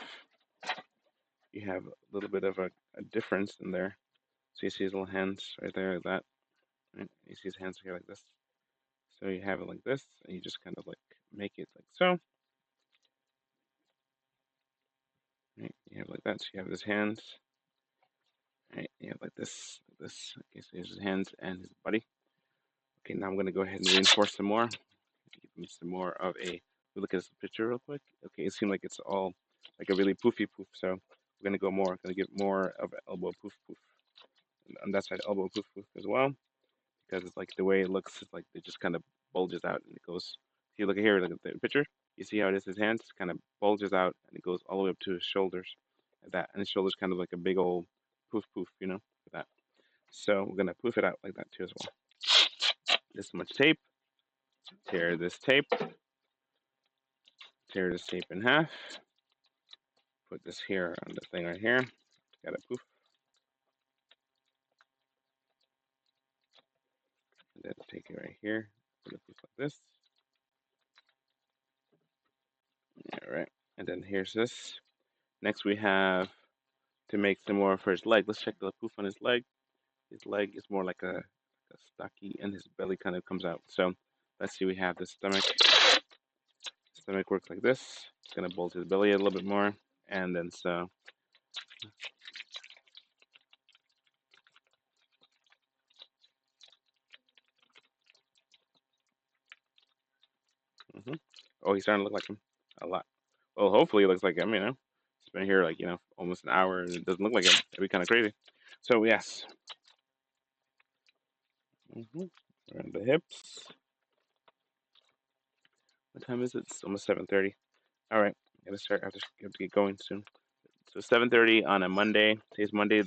a little bit of a difference in there. So you see his little hands right there, like that. Right? You see his hands here like this. So you have it like this, and you just kind of like make it like so. Right? You have it like that. So you have his hands. Right? You have like this, like this. Okay, so here's his hands and his body. Okay, now I'm gonna go ahead and reinforce some more. Give him some more of a. Look at this picture real quick. Okay, it seemed like it's all like a really poofy poof. So we're gonna go more. Gonna give more of an elbow poof poof. And on that side, elbow poof poof as well, because it's like the way it looks is like it just kind of bulges out and it goes. If you look at here, look at the picture, you see how it is. His hands kind of bulges out and it goes all the way up to his shoulders, like that, and his shoulders kind of like a big old poof poof, like that. So we're gonna poof it out like that too as well. This much tape. Tear this tape. Tear this tape in half. Put this here on the thing right here. Got a poof. And then take it right here. Put a poof like this. All right. And then here's this. Next we have to make some more for his leg. Let's check the poof on his leg. His leg is more like a stocky, and his belly kind of comes out. So let's see. We have the stomach. Stomach works like this. It's gonna bulge his belly a little bit more, and then so. Oh, he's starting to look like him a lot. Well, hopefully it looks like him. It's been here like almost an hour, and it doesn't look like him. That'd be kind of crazy. So yes. Around the hips. What time is it? It's almost 7:30. All right, I gotta start. I have to get going soon. So 7:30 on a Monday. Today's Monday,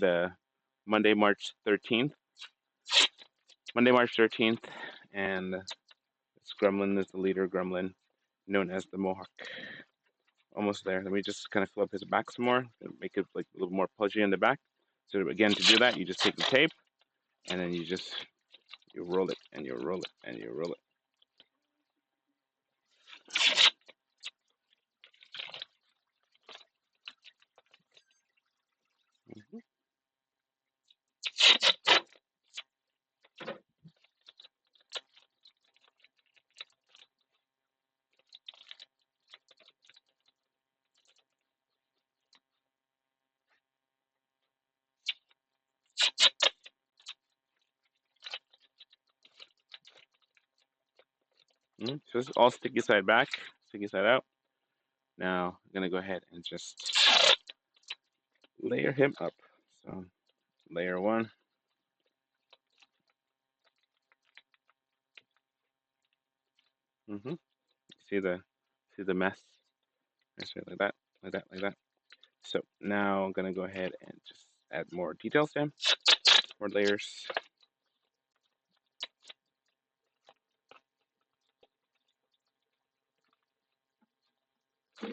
Monday, March 13th. Monday, March 13th, and this Gremlin is the leader Gremlin, known as the Mohawk. Almost there. Let me just kind of fill up his back some more, make it like a little more pudgy in the back. So again, to do that, you just take the tape, and then you roll it, and you roll it, and you roll it. Mhm. So it's all sticky side back, sticky side out. Now I'm gonna go ahead and just layer him up. So layer one. See the mess? Just like that, like that, like that. So now I'm gonna go ahead and just add more details in, more layers.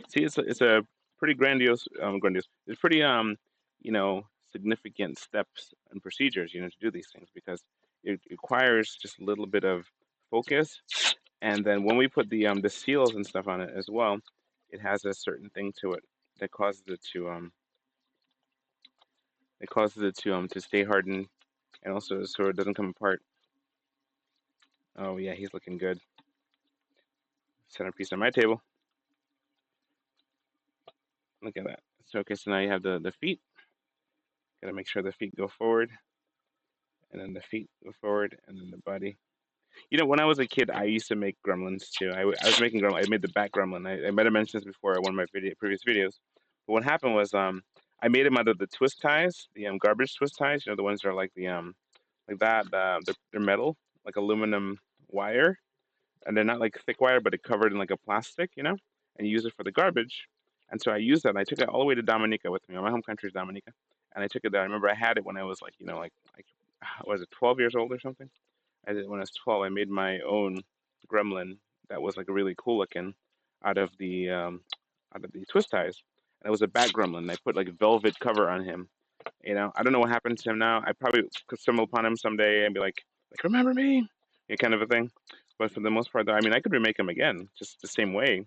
See, it's a pretty grandiose. It's pretty significant steps and procedures, to do these things because it requires just a little bit of focus. And then when we put the seals and stuff on it as well, it has a certain thing to it that causes it to stay hardened, and also so it doesn't come apart. Oh yeah, he's looking good. Centerpiece on my table. Look at that. So okay, so now you have the feet. Gotta make sure the feet go forward, and then the feet go forward, and then the body. When I was a kid, I used to make gremlins too. I was making gremlin. I made the back gremlin. I might have mentioned this before in one of my previous videos. But what happened was I made them out of the twist ties, the garbage twist ties. The ones that are like the like that. They're metal, like aluminum wire, and they're not like thick wire, but it's covered in like a plastic, and you use it for the garbage. And so I used that. And I took it all the way to Dominica with me. My home country is Dominica, and I took it there. I remember I had it when I was like, was it 12 years old or something? I did when I was 12. I made my own gremlin that was like really cool looking out of the twist ties. And it was a bat gremlin. I put like velvet cover on him. I don't know what happened to him now. I probably could stumble upon him someday and be like remember me, kind of a thing. But for the most part, though, I mean, I could remake him again, just the same way,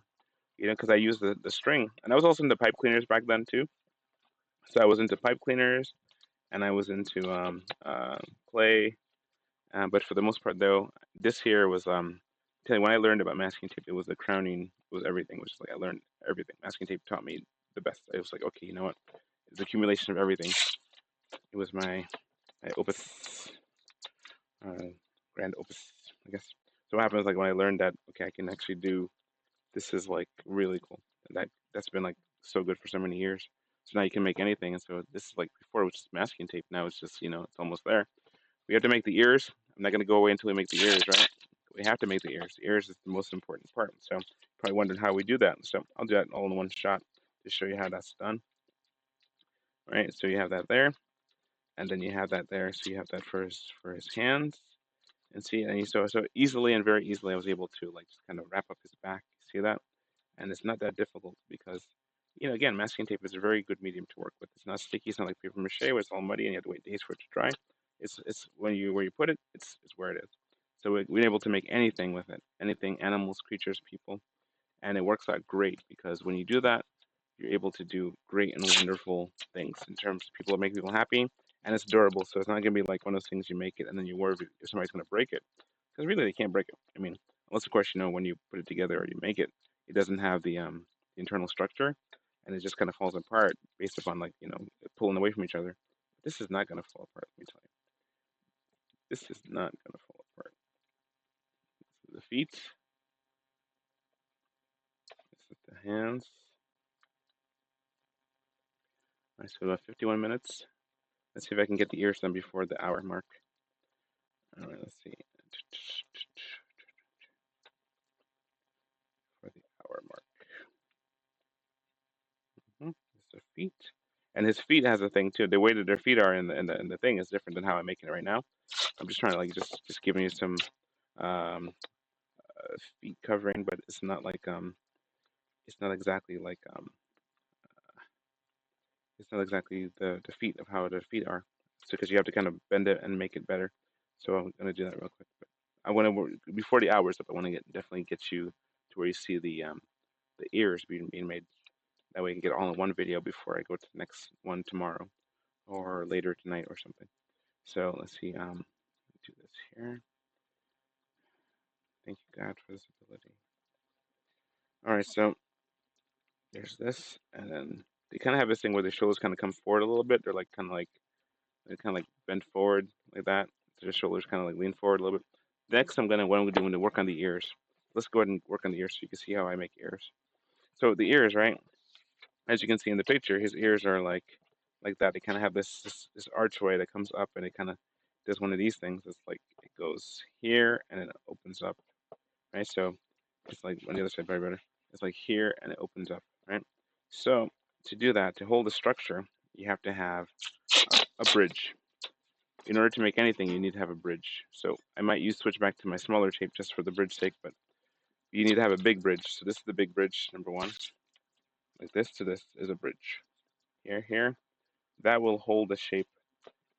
because I used the string, and I was also into pipe cleaners back then too. So I was into pipe cleaners, and I was into clay. But for the most part, though, this here was tell you when I learned about masking tape, it was the crowning, it was everything. It was just like I learned everything. Masking tape taught me the best. I was like, okay, you know what? It's the accumulation of everything. It was my opus, uh, grand opus, I guess. So what happens like when I learned that, okay, I can actually do this is like really cool. And that's been like so good for so many years. So now you can make anything. And so this is like before, which is masking tape. Now it's just it's almost there. We have to make the ears. I'm not going to go away until we make the ears, right? We have to make the ears. The ears is the most important part. So probably wondering how we do that. So I'll do that all in one shot to show you how that's done. All right. So you have that there, and then you have that there. So you have that for his hands, and see, and so easily and very easily, I was able to like just kind of wrap up his back. See that? And it's not that difficult because again, masking tape is a very good medium to work with. It's not sticky. It's not like paper mache where it's all muddy and you have to wait days for it to dry. It's when you where you put it, it's where it is. So we're able to make anything with it, anything, animals, creatures, people, and it works out great because when you do that, you're able to do great and wonderful things in terms of people that make people happy, and it's durable. So it's not gonna be like one of those things you make it and then you worry if somebody's gonna break it, because really they can't break it. I mean, unless of course when you put it together or you make it, it doesn't have the internal structure, and it just kind of falls apart based upon like pulling away from each other. This is not gonna fall apart. Let me tell you, this is not gonna fall apart. This is the feet. This is the hands. I still have 51 minutes. Let's see if I can get the ears done before the hour mark. All right, let's see. For the hour mark. It's the feet, and his feet has a thing too. The way that their feet are in the thing is different than how I'm making it right now. I'm just trying to like just giving you some um, feet covering, but it's not exactly like it's not exactly the feet of how the feet are. So because you have to kind of bend it and make it better. So I'm gonna do that real quick. But I want to before the hours up. I want to definitely get you to where you see the ears being made. That way, I can get it all in one video before I go to the next one tomorrow or later tonight or something. So let's see. Do this here. Thank you, God, for this ability. All right, so there's this, and then they kind of have this thing where the shoulders kind of come forward a little bit. They're kind of like bent forward like that. So the shoulders kind of like lean forward a little bit. Next, what I'm gonna do, I'm gonna work on the ears. Let's go ahead and work on the ears so you can see how I make ears. So the ears, right? As you can see in the picture, his ears are like that. They kind of have this archway that comes up, and it kind of does one of these things. It's like it goes here and it opens up, right? So it's like on the other side, probably better. It's like here and it opens up, right? So to do that, to hold the structure, you have to have a bridge. In order to make anything, you need to have a bridge. So I might switch back to my smaller tape just for the bridge sake, but you need to have a big bridge. So this is the big bridge, number one. Like this to this is a bridge. Here. That will hold the shape.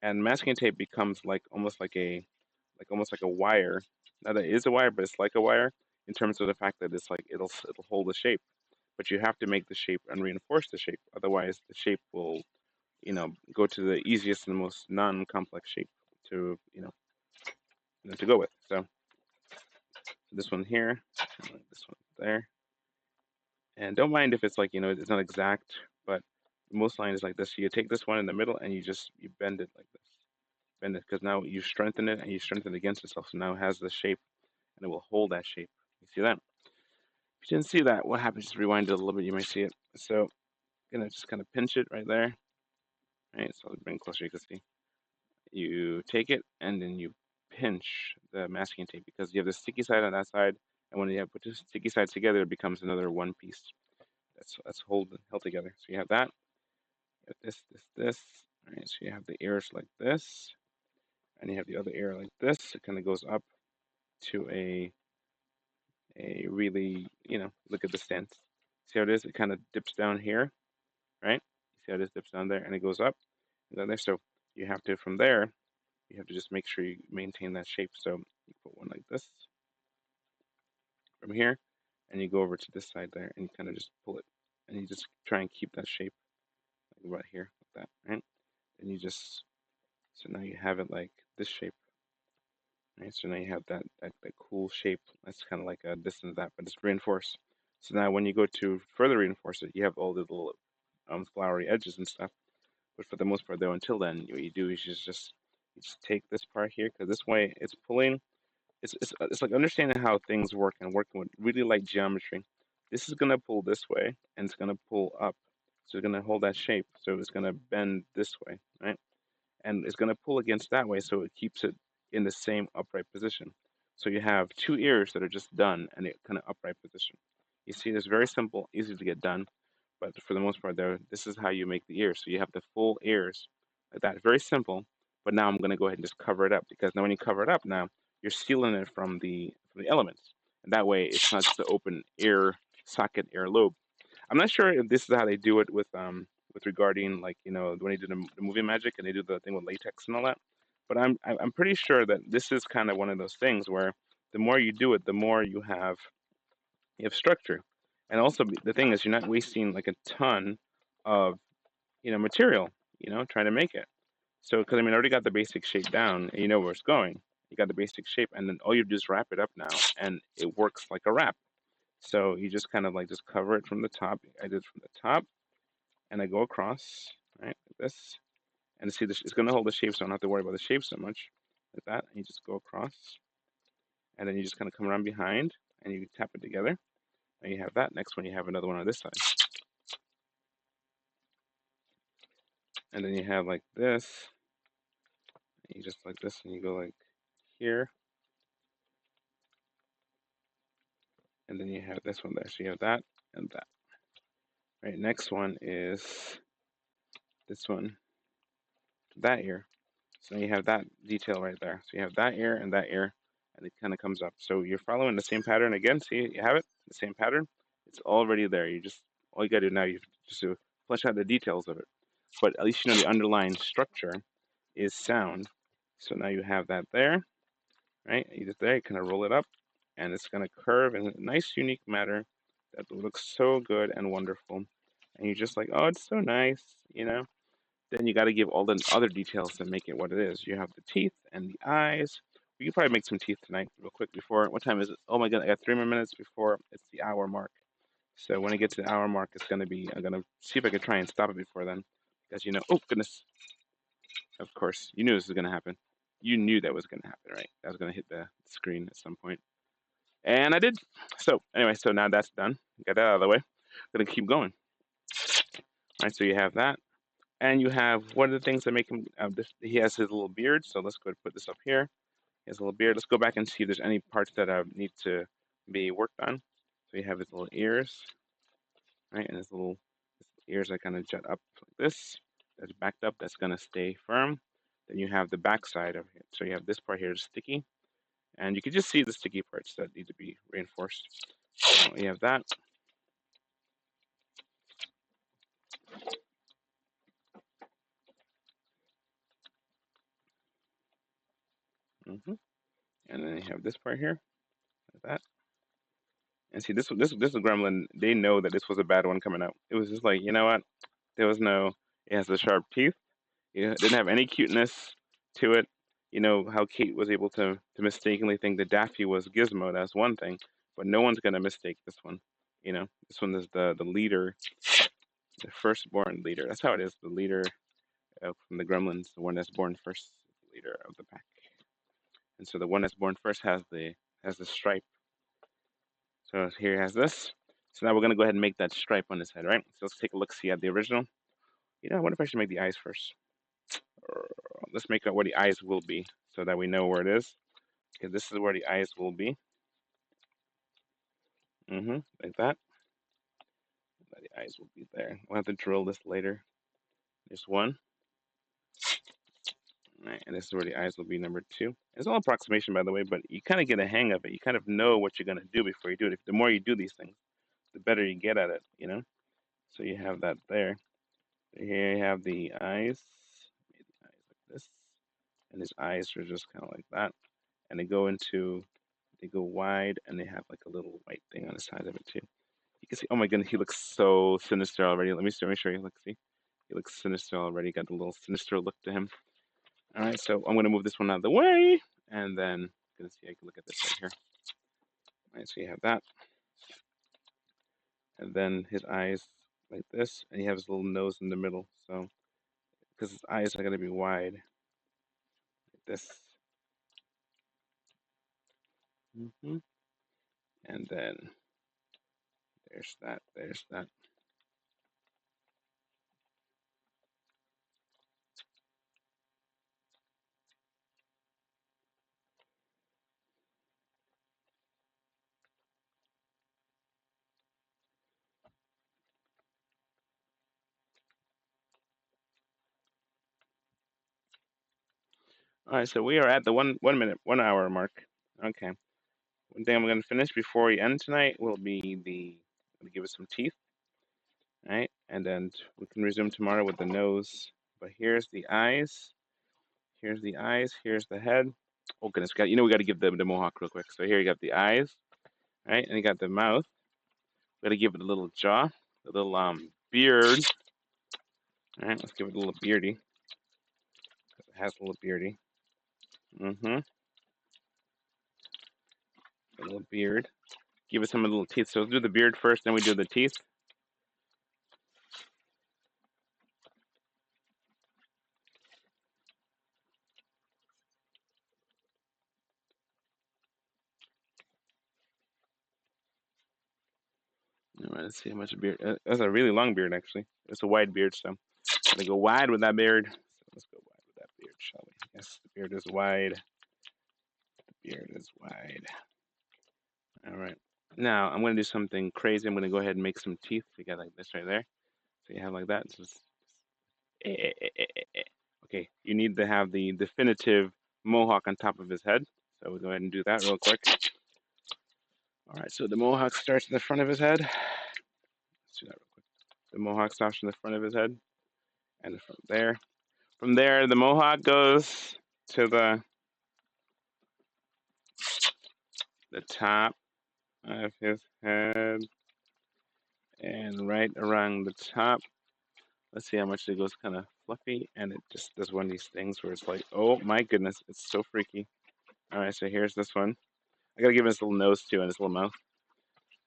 And masking tape becomes almost like a wire. Now that is a wire, but it's like a wire in terms of the fact that it's like it'll hold the shape. But you have to make the shape and reinforce the shape. Otherwise, the shape will go to the easiest and most non-complex shape to to go with. So this one here, this one there, and don't mind if it's like it's not exact, but most line is like this. So you take this one in the middle and you bend it like this. Bend it because now you strengthen it and you strengthen it against itself. So now it has the shape and it will hold that shape. You see that? If you didn't see that, what happens? Just rewind it a little bit. You might see it. So I'm gonna just kind of pinch it right there. Right. So I'll bring it closer. You can see. You take it and then you pinch the masking tape because you have the sticky side on that side, and when you have put the sticky sides together, it becomes another one piece. That's held together. So you have that. You have this. All right. So you have the ears like this, and you have the other ear like this. It kind of goes up to a really, look at the stance. See how it is? It kind of dips down here, right? See how this dips down there and it goes up and down there. So you have to, from there, you have to just make sure you maintain that shape. So you put one like this from here, and you go over to this side there, and you kind of just pull it, and you just try and keep that shape like right here, like that, right? And you just, so now you have it like this shape, right? So now you have that cool shape. That's kind of like a this and that, but it's reinforced. So now when you go to further reinforce it, you have all the little flowery edges and stuff. But for the most part, though, until then, what you do is you just take this part here because this way it's pulling. It's like understanding how things work and working with really light geometry. This is gonna pull this way and it's gonna pull up. So it's gonna hold that shape. So it's gonna bend this way, right? And it's going to pull against that way so it keeps it in the same upright position. So you have two ears that are just done and it kind of upright position. You see, it's very simple, easy to get done, but for the most part, though, this is how you make the ears. So you have the full ears like that. Very simple, but now I'm going to go ahead and just cover it up because now when you cover it up, now you're sealing it from the elements. And that way, it's not just an open ear socket, ear lobe. I'm not sure if this is how they do it with regarding like when they do the movie magic and they do the thing with latex and all that. But I'm pretty sure that this is kind of one of those things where the more you do it, the more you have structure, and also the thing is you're not wasting like a ton of material trying to make it. So because I mean I already got the basic shape down and you know where it's going. You got the basic shape, and then all you do is wrap it up now, and it works like a wrap. So you just kind of like just cover it from the top. I did from the top, and I go across, right, like this. And see, this it's going to hold the shape, so I don't have to worry about the shape so much. Like that, and you just go across, and then you just kind of come around behind, and you tap it together, and you have that. Next one, you have another one on this side, and then you have like this, and you just like this, and you go like here, and then you have this one there. So you have that and that. Right, next one is this one, that ear. So you have that detail right there. So you have that ear and that ear, and it kind of comes up. So you're following the same pattern again. See, you have it, the same pattern. It's already there. You just all you got to do now, you just to flesh out the details of it. But at least you know the underlying structure is sound. So now you have that there, right? You just there, you kind of roll it up, and it's gonna curve in a nice, unique manner that looks so good and wonderful. And you're just like, oh, it's so nice, you know. Then you got to give all the other details to make it what it is. You have the teeth and the eyes. We could probably make some teeth tonight, real quick. Before what time is it? Oh my god, I got 3 more minutes before it's the hour mark. So when it gets to the hour mark, it's gonna be. I'm gonna see if I can try and stop it before then, because oh goodness, of course you knew this was gonna happen. You knew that was gonna happen, right? That was gonna hit the screen at some point, and I did. So anyway, so now that's done. Got that out of the way. I'm gonna keep going. All right, so you have that. And you have one of the things that make him. He has his little beard. So let's go and put this up here. He has a little beard. Let's go back and see if there's any parts that need to be worked on. So you have his little ears, right, and his ears that kind of jut up like this. That's backed up. That's gonna stay firm. Then you have the back side of it. So you have this part here is sticky, and you can just see the sticky parts that need to be reinforced. So you have that. hmm And then you have this part here, like that. And see, this gremlin. They know that this was a bad one coming out. It was just like, you know what? There was no. It has the sharp teeth. It didn't have any cuteness to it. You know how Kate was able to mistakenly think that Daffy was Gizmo. That's one thing, but no one's gonna mistake this one. This one is the leader, the firstborn leader. That's how it is. The leader from the Gremlins, the one that's born first, is the leader of the pack. And so the one that's born first has the stripe. So here he has this. So now we're gonna go ahead and make that stripe on his head, right? So let's take a look, see at the original. I wonder if I should make the eyes first. Let's make out where the eyes will be so that we know where it is. Okay, this is where the eyes will be. Like that. The eyes will be there. We'll have to drill this later. There's one. Right, and this is where the eyes will be number 2. It's all approximation, by the way, but you kind of get a hang of it. You kind of know what you're going to do before you do it. The more you do these things, the better you get at it, you know? So you have that there. Here you have the eyes. Made the eyes like this. And his eyes are just kind of like that. And they go wide, and they have like a little white thing on the side of it, too. You can see, oh my goodness, he looks so sinister already. Let me show you. Look, see? He looks sinister already. Got the little sinister look to him. All right, so I'm gonna move this one out of the way, and then I'm gonna see. I can look at this right here. All right, so you have that, and then his eyes like this, and you have his little nose in the middle. So because his eyes are gonna be wide, like this, and then there's that. There's that. All right, so we are at the 1 minute, 1 hour mark. Okay. One thing I'm gonna finish before we end tonight will be give us some teeth, right? And then we can resume tomorrow with the nose. But here's the eyes. Here's the eyes. Here's the head. Oh goodness, we got to give the mohawk real quick. So here you got the eyes, right, and you got the mouth. We got to give it a little jaw, a little beard. All right, let's give it a little beardy. It has a little beardy. A little beard. Give it some little teeth. So let's do the beard first, then we do the teeth. All right, let's see how much beard. That's a really long beard, actually. It's a wide beard, so I'm gonna go wide with that beard. So let's go wide with that beard, shall we? Yes, the beard is wide. The beard is wide. All right. Now I'm gonna do something crazy. I'm gonna go ahead and make some teeth. We got like this right there. So you have like that. Just okay. You need to have the definitive mohawk on top of his head. So we'll go ahead and do that real quick. All right. So the mohawk starts in the front of his head. Let's do that real quick. The mohawk starts in the front of his head, and from there, the mohawk goes to the top of his head, and right around the top. Let's see how much it goes kind of fluffy, and it just does one of these things where it's like, oh my goodness, it's so freaky. All right, so here's this one. I gotta give him his little nose too and his little mouth,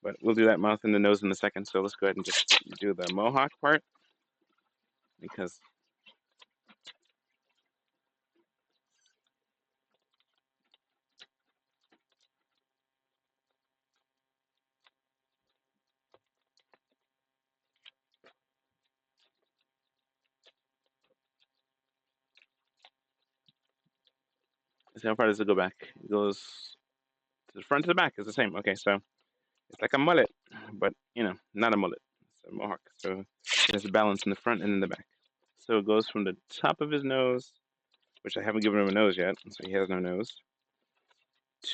but we'll do that mouth and the nose in a second. So let's go ahead and just do the mohawk part because let's see how far does it go back. It goes to the front to the back. It's the same. Okay, so it's like a mullet, but not a mullet. It's a mohawk. So it has a balance in the front and in the back. So it goes from the top of his nose, which I haven't given him a nose yet, so he has no nose,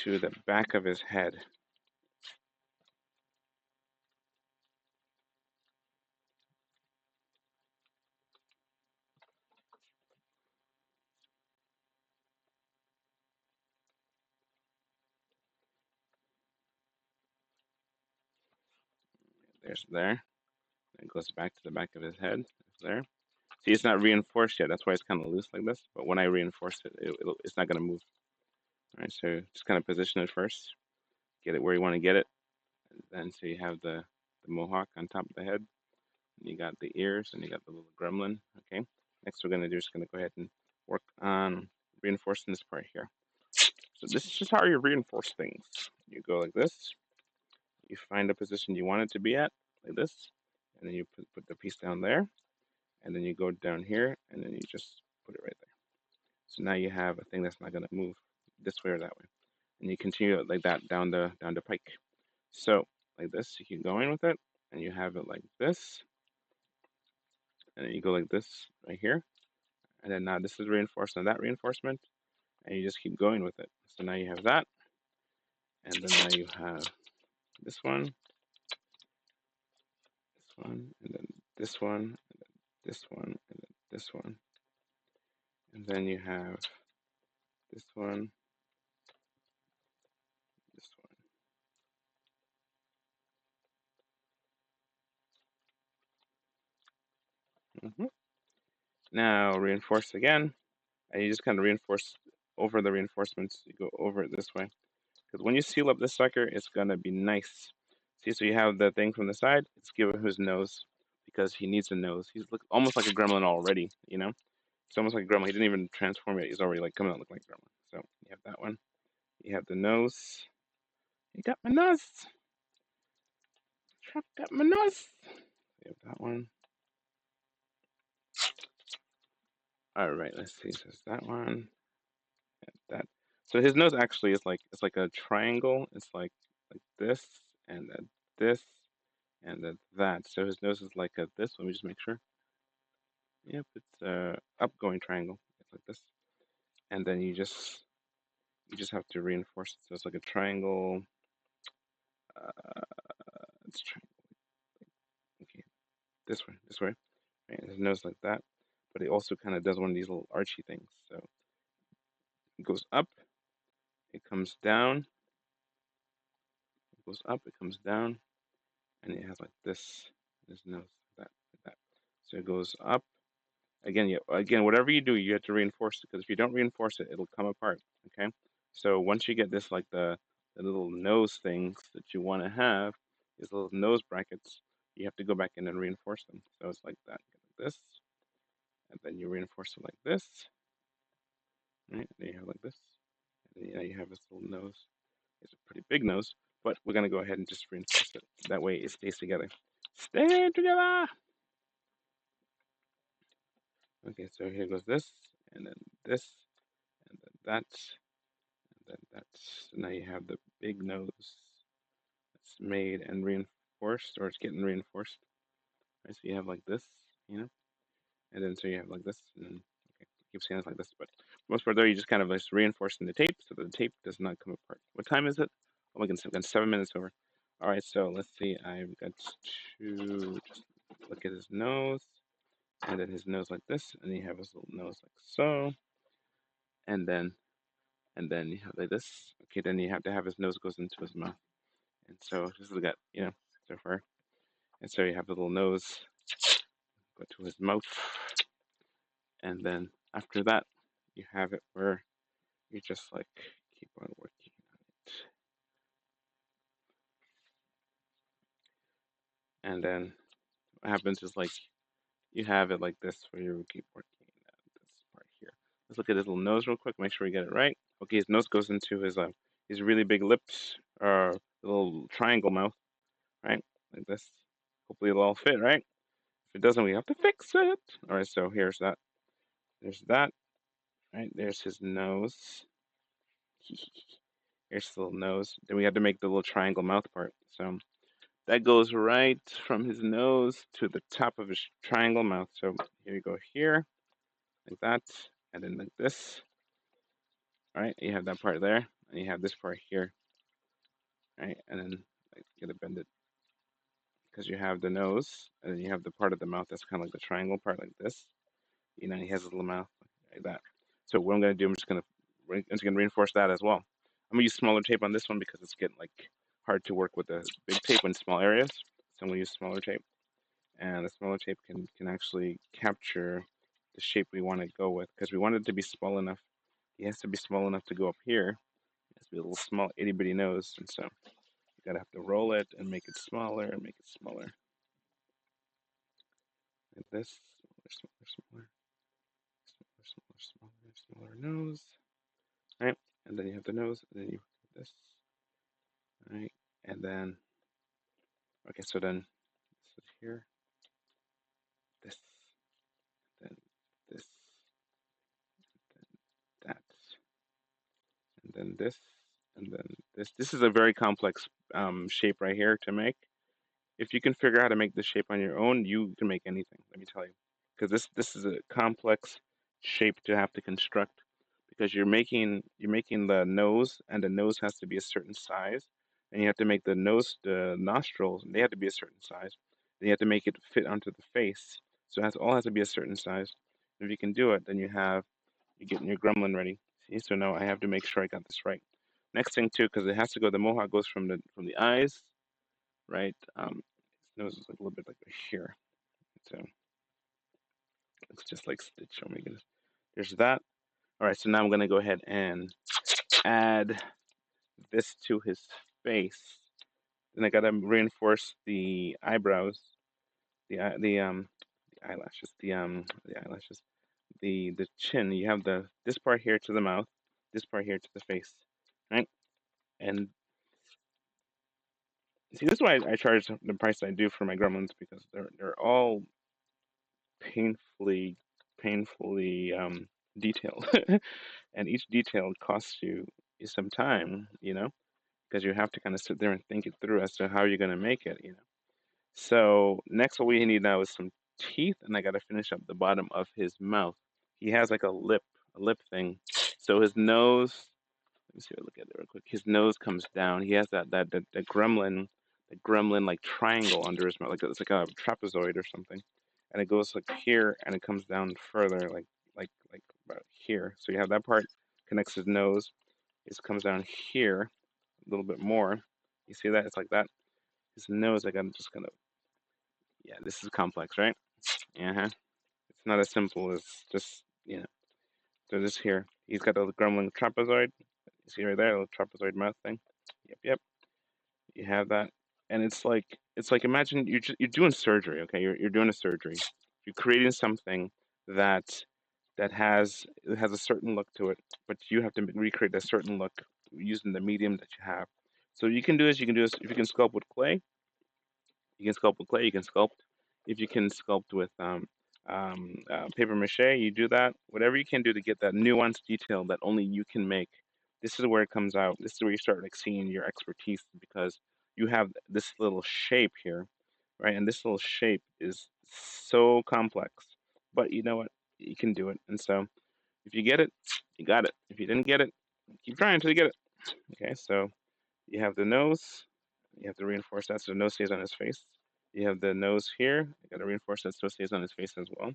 to the back of his head. There's there. It goes back to the back of his head. There's there. See, it's not reinforced yet. That's why it's kind of loose like this. But when I reinforce it, it's not going to move. All right, so just kind of position it first. Get it where you want to get it. And then so you have the mohawk on top of the head. And you got the ears and you got the little gremlin. Okay. Next we're going to do is going to go ahead and work on reinforcing this part here. So this is just how you reinforce things. You go like this. You find a position you want it to be at, like this. And then you put the piece down there. And then you go down here, and then you just put it right there. So now you have a thing that's not going to move this way or that way, and you continue it like that down the pike. So like this, you keep going with it, and you have it like this, and then you go like this right here, and then now this is reinforced on that reinforcement, and you just keep going with it. So now you have that, and then now you have this one, and then this one, and then this one, and then this one, and then you have this one, this one. Now reinforce again, and you just kind of reinforce over the reinforcements. You go over it this way, because when you seal up this sucker, it's gonna be nice. See, so you have the thing from the side. Let's give him his nose because he needs a nose. He's almost like a gremlin already, you know. It's almost like a gremlin. He didn't even transform yet. He's already like coming out looking like a gremlin. So you have that one. You have the nose. You got my nose. Trap got my nose. You have that one. All right, let's see. So it's that one. And that. So his nose actually is like it's like a triangle. It's like this and then this and then that. So his nose is like a this. Let me just make sure. Yep, it's a upgoing triangle. It's like this, and then you just have to reinforce it. So it's like a triangle. Uh, it's triangle. Okay, this way. Right? His nose like that, but it also kind of does one of these little archy things. So it goes up, it comes down, it goes up, it comes down, and it has like this. His nose like that. So it goes up. Again, whatever you do, you have to reinforce it because if you don't reinforce it, it'll come apart. Okay. So once you get this, like the little nose things that you want to have, these little nose brackets, you have to go back in and reinforce them. So it's like that, like this, and then you reinforce it like this, right? Then you have like this, and then you have this little nose. It's a pretty big nose, but we're gonna go ahead and just reinforce it. That way, it stays together. Stay together. Okay, so here goes this, and then this, and then that, then that's so now you have the big nose that's made and reinforced, or it's getting reinforced. Right, so you have like this, you know, and then so you have like this, and then okay, keep saying it like this, but for the most part, though, you just kind of just reinforcing the tape so that the tape does not come apart. What time is it? Oh my goodness, I've got 7 minutes over. All right, so let's see. I've got to just look at his nose, and then his nose like this, and then you have his little nose like so, and then you have like this. Okay, then you have to have his nose goes into his mouth. And so this is got, so far. And so you have the little nose go to his mouth. And then after that, you have it where you just like keep on working on it. And then what happens is like you have it like this where you keep working on this part here. Let's look at his little nose real quick, make sure we get it right. Okay, his nose goes into his really big lips, or little triangle mouth, right? Like this. Hopefully it'll all fit, right? If it doesn't, we have to fix it. All right, so here's that. There's that. Right, there's his nose. Here's the little nose. Then we had to make the little triangle mouth part. So that goes right from his nose to the top of his triangle mouth. So here you go here, like that, and then like this. All right, you have that part there, and you have this part here. Right, and then like, you gotta bend it because you have the nose, and then you have the part of the mouth that's kind of like the triangle part, like this. He has a little mouth like that. So what I'm gonna do, I'm just gonna reinforce that as well. I'm gonna use smaller tape on this one because it's getting like hard to work with the big tape in small areas. So I'm gonna use smaller tape, and the smaller tape can actually capture the shape we want to go with because we want it to be small enough. He has to be small enough to go up here. It has to be a little small itty bitty nose, and so you gotta have to roll it and make it smaller and make it smaller like this. Smaller, smaller nose. Right, and then you have the nose, and then you have this. Right, and then okay, so then this is here, this, then this, then that, and then this, and then this. This is a very complex shape right here to make. If you can figure out how to make this shape on your own, you can make anything. Let me tell you, because this is a complex shape to have to construct because you're making the nose, and the nose has to be a certain size, and you have to make the nostrils, they have to be a certain size. Then you have to make it fit onto the face, so all has to be a certain size. If you can do it, then you're getting your gremlin ready. See, so now I have to make sure I got this right. Next thing too, because it has to go. The mohawk goes from the eyes, right? His nose is like a little bit like here, so it's just like Stitch. Oh my goodness. There's that. All right, so now I'm gonna go ahead and add this to his face. Then I gotta reinforce the eyebrows, the eyelashes, the chin. You have this part here to the mouth, this part here to the face, right? And see, this is why I charge the price I do for my gremlins because they're all painfully detailed, and each detail costs you some time, because you have to kind of sit there and think it through as to how you're going to make it. So next, what we need now is some teeth, and I got to finish up the bottom of his mouth. He has like a lip thing. So his nose. Let me see. Look at it real quick. His nose comes down. He has that gremlin like triangle under his mouth, like it's like a trapezoid or something, and it goes like here, and it comes down further, like about here. So you have that part connects his nose. It comes down here a little bit more. You see that? It's like that. His nose, I gotta just kind of, yeah, this is complex, right? Uh-huh. It's not as simple as just. So this here, he's got a gremlin trapezoid. You see right there, a little trapezoid mouth thing. Yep, yep. You have that, and it's like imagine you're doing surgery. Okay, you're doing a surgery. You're creating something that it has a certain look to it, but you have to recreate a certain look using the medium that you have. So you can do this if you can sculpt with clay. You can sculpt with clay. You can sculpt if you can sculpt with paper mache. You do that. Whatever you can do to get that nuanced detail that only you can make. This is where it comes out. This is where you start like seeing your expertise because you have this little shape here, right? And this little shape is so complex, but you know what? You can do it. And so if you get it, you got it. If you didn't get it, keep trying until you get it. Okay, so you have the nose. You have to reinforce that so the nose stays on his face. You have the nose here. You got to reinforce that so it stays on his face as well.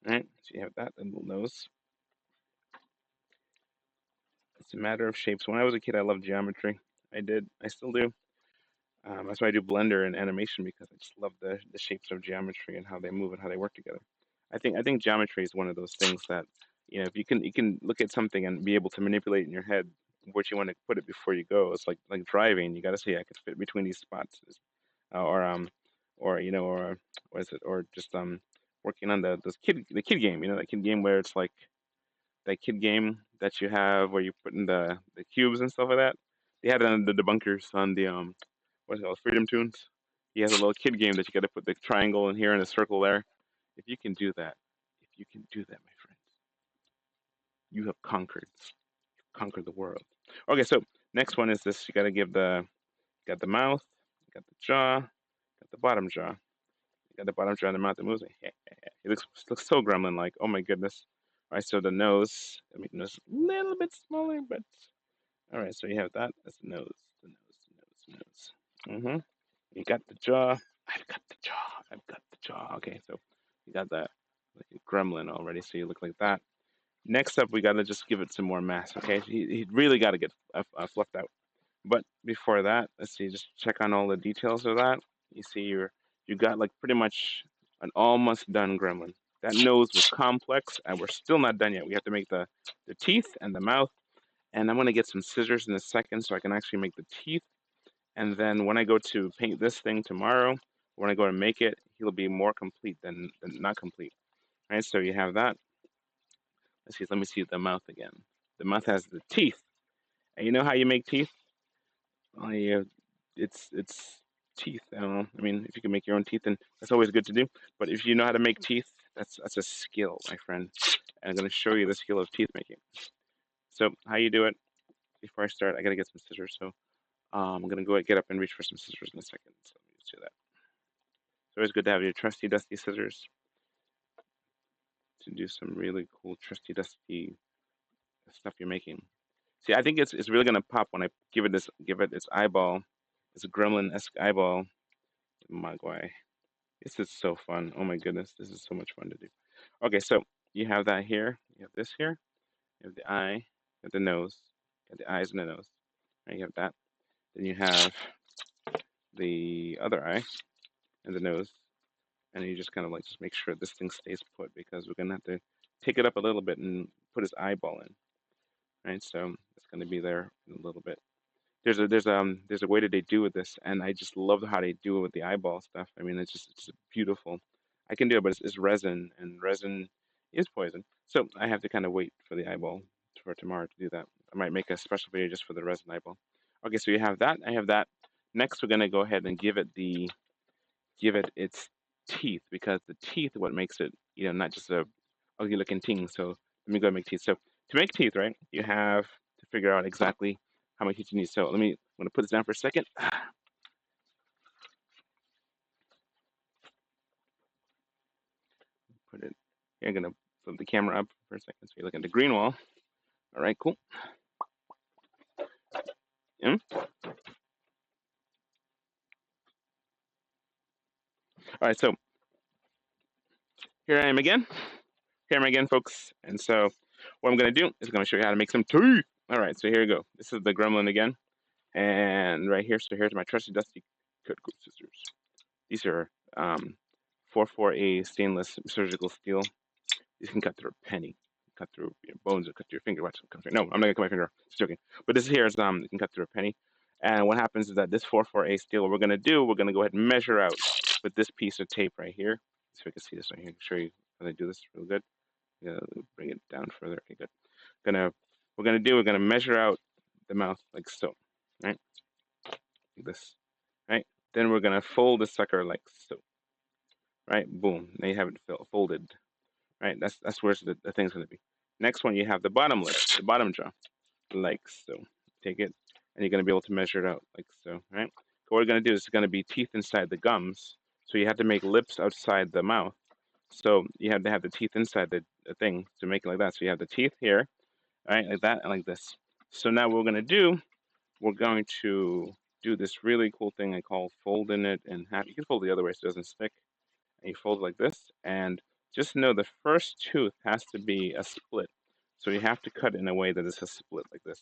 All right, so you have that, the little nose. It's a matter of shapes. When I was a kid, I loved geometry. I did. I still do. That's why I do Blender and animation because I just love the shapes of geometry and how they move and how they work together. I think geometry is one of those things that if you can look at something and be able to manipulate in your head where you want to put it before you go. It's like driving. You got to say I could fit between these spots, or what is it, or just working on the kid game. That kid game where it's like that kid game that you have where you put in the cubes and stuff like that. They had it on the debunkers on the what's it called, Freedom Tunes. He has a little kid game that you got to put the triangle in here and a circle there. If you can do that, my friends, you have conquered the world. Okay, so next one is this. You got to got the mouth, got the jaw, got the bottom jaw. You got the bottom jaw and the mouth that moves. It looks so gremlin like. Oh my goodness. All right, so the nose. I mean, nose a little bit smaller, but all right. So you have that. That's the nose. Mm-hmm. You got the jaw. I've got the jaw. I've got the jaw. Okay, so you got that like a gremlin already. So you look like that. Next up, we gotta just give it some more mass. Okay, he really got to get fluffed out. But before that, let's see. Just check on all the details of that. You see, you got like pretty much an almost done gremlin. That nose was complex, and we're still not done yet. We have to make the teeth and the mouth. And I'm gonna get some scissors in a second so I can actually make the teeth. And then when I go to paint this thing tomorrow, when I go to make it, he'll be more complete than not complete. All right, so you have that. Let's see. Let me see the mouth again. The mouth has the teeth, and you know how you make teeth? Oh yeah, it's teeth. I don't know. I mean, if you can make your own teeth, then that's always good to do. But if you know how to make teeth, that's a skill, my friend. And I'm gonna show you the skill of teeth making. So how you do it? Before I start, I gotta get some scissors. So I'm gonna go get up and reach for some scissors in a second. So let me just do that. It's always good to have your trusty dusty scissors. to do some really cool, trusty, dusty stuff you're making. See, I think it's really gonna pop when I give it its eyeball. It's a gremlin-esque eyeball. Mogwai. This is so fun. Oh my goodness, this is so much fun to do. Okay, so you have that here. You have this here. You have the eye. You have the nose. You have the eyes and the nose. Right, you have that. Then you have the other eye and the nose, and you just kind of like just make sure this thing stays put because we're gonna have to take it up a little bit and put his eyeball in. Right, so it's gonna be there in a little bit. There's a way that they do with this, and I just love how they do it with the eyeball stuff. I mean, it's just beautiful. I can do it, but it's resin, and resin is poison. So I have to kind of wait for the eyeball for tomorrow to do that. I might make a special video just for the resin eyeball. Okay, so you have that. I have that. Next, we're gonna go ahead and give it its teeth because the teeth are what makes it, not just a ugly looking thing. So let me go and make teeth. So to make teeth, right, you have to figure out exactly how many teeth you need. So I'm gonna put this down for a second. Put it here. I'm gonna flip the camera up for a second so you look at the green wall. All right, cool. Mm. All right, so here I am again. Here I am again, folks. And so what I'm gonna do is I'm gonna show you how to make some teeth. All right, so here you go. This is the gremlin again. And right here, so here's my trusty dusty cut coat scissors. These are 44A stainless surgical steel. These can cut through a penny, cut through your bones, or cut through your finger. Watch it come through. No, I'm not gonna cut my finger. Just joking. But this here is it can cut through a penny. And what happens is that this 44A steel, what we're gonna do, we're gonna go ahead and measure out with this piece of tape right here. So we can see this right here. Show you how they do this real good. Yeah, bring it down further. Okay, good. We're gonna measure out the mouth like so, right? Like this, right? Then we're gonna fold the sucker like so, right? Boom. Now you have it folded, right? That's where the thing's gonna be. Next one, you have the bottom lip, the bottom jaw, like so. Take it, and you're gonna be able to measure it out like so, right? What we're gonna do is gonna be teeth inside the gums, so you have to make lips outside the mouth. So you have to have the teeth inside the thing to make it like that. So you have the teeth here, right, like that, and like this. So now what we're gonna do, we're going to do this really cool thing I call folding it in half. You can fold it the other way so it doesn't stick. And you fold it like this, and just know the first tooth has to be a split. So you have to cut it in a way that it's a split like this,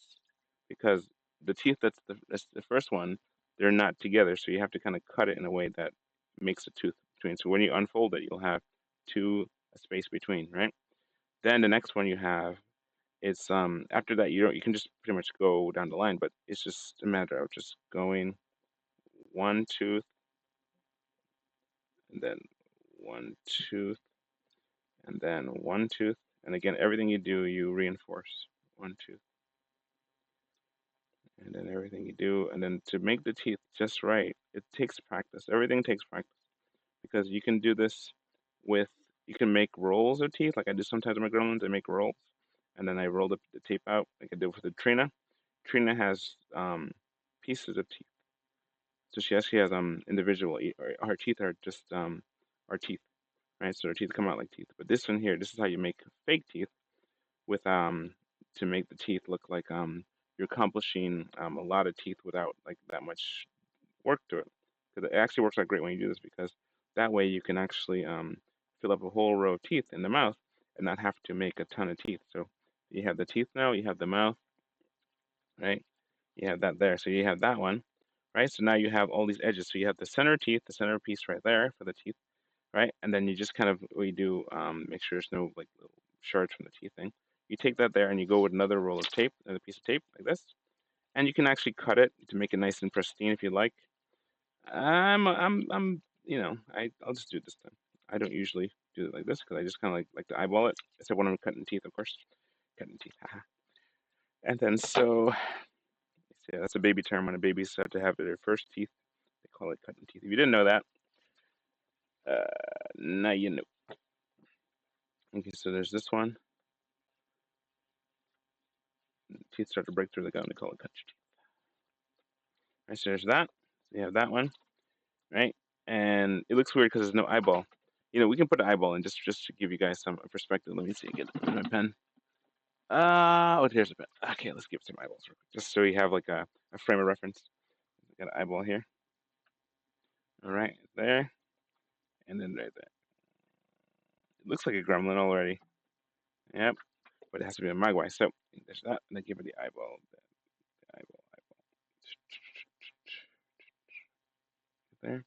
because the teeth that's the first one, they're not together. So you have to kind of cut it in a way that makes a tooth between. So when you unfold it, you'll have a space between, right? Then the next one you have, it's after that you can just pretty much go down the line, but it's just a matter of just going one tooth and then one tooth and then one tooth. And again, everything you do, you reinforce one tooth. And then everything you do, and then to make the teeth just right, it takes practice. Everything takes practice because you can do this with, you can make rolls of teeth, like I do sometimes with my gremlins. I make rolls, and then I roll the tape out, like I did with the Trina. Trina has pieces of teeth, so she actually has individual. Her teeth are just our teeth, right? So her teeth come out like teeth. But this one here, this is how you make fake teeth with to make the teeth look like you're accomplishing a lot of teeth without like that much work to it. Because it actually works out great when you do this because that way you can actually fill up a whole row of teeth in the mouth and not have to make a ton of teeth. So you have the teeth now, you have the mouth, right? You have that there. So you have that one, right? So now you have all these edges. So you have the center teeth, the center piece right there for the teeth, right? And then you just kind of what you do, make sure there's no like little shards from the teeth thing. You take that there and you go with another roll of tape, another piece of tape like this, and you can actually cut it to make it nice and pristine if you like. I'll just do it this time. I don't usually do it like this because I just kind of like to eyeball it, except when I'm cutting teeth, of course. Cutting teeth, haha. And then so, yeah, that's a baby term when a baby's have to have their first teeth. They call it cutting teeth. If you didn't know that, now you know. Okay, so there's this one. Teeth start to break through the gum. They call it cut your teeth. Right, so there's that. So you have that one, right? And it looks weird because there's no eyeball. we can put an eyeball in just to give you guys some perspective. Let me see, get my pen. Oh, here's a pen. Okay, let's give some eyeballs real quick, just so you have like a frame of reference. Got an eyeball here. All right, there, and then right there. It looks like a gremlin already. Yep, but it has to be a Mogwai. So there's that, and then give it the eyeball. The eyeball, there.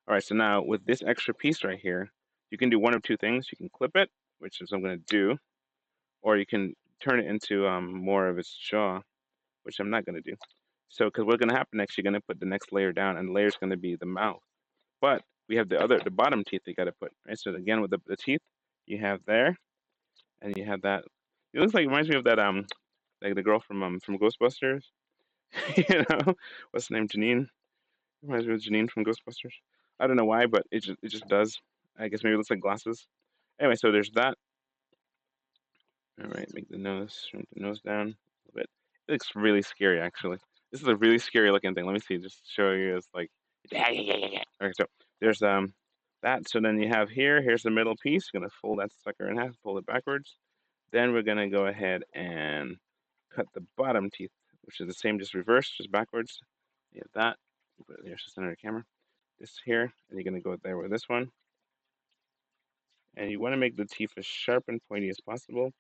All right, so now with this extra piece right here, you can do one of two things. You can clip it, which is what I'm going to do, or you can turn it into more of its jaw, which I'm not going to do. So, because what's going to happen next, you're going to put the next layer down, and the layer is going to be the mouth. But we have the bottom teeth you got to put, right? So again, with the teeth, you have there, and you have that. It looks like, it reminds me of that like the girl from Ghostbusters. What's her name? Janine. Reminds me of Janine from Ghostbusters. I don't know why, but it just does. I guess maybe it looks like glasses. Anyway, so there's that. All right, make the nose, shrink the nose down a little bit. It looks really scary, actually. This is a really scary looking thing. Let me see, just show you. It's like, okay, so there's that. So then you have here's the middle piece. You're gonna fold that sucker in half, fold it backwards. Then we're gonna go ahead and cut the bottom teeth, which is the same, just reverse, just backwards. You have that. Put it here, to center the camera. This here, and you're gonna go there with this one. And you want to make the teeth as sharp and pointy as possible.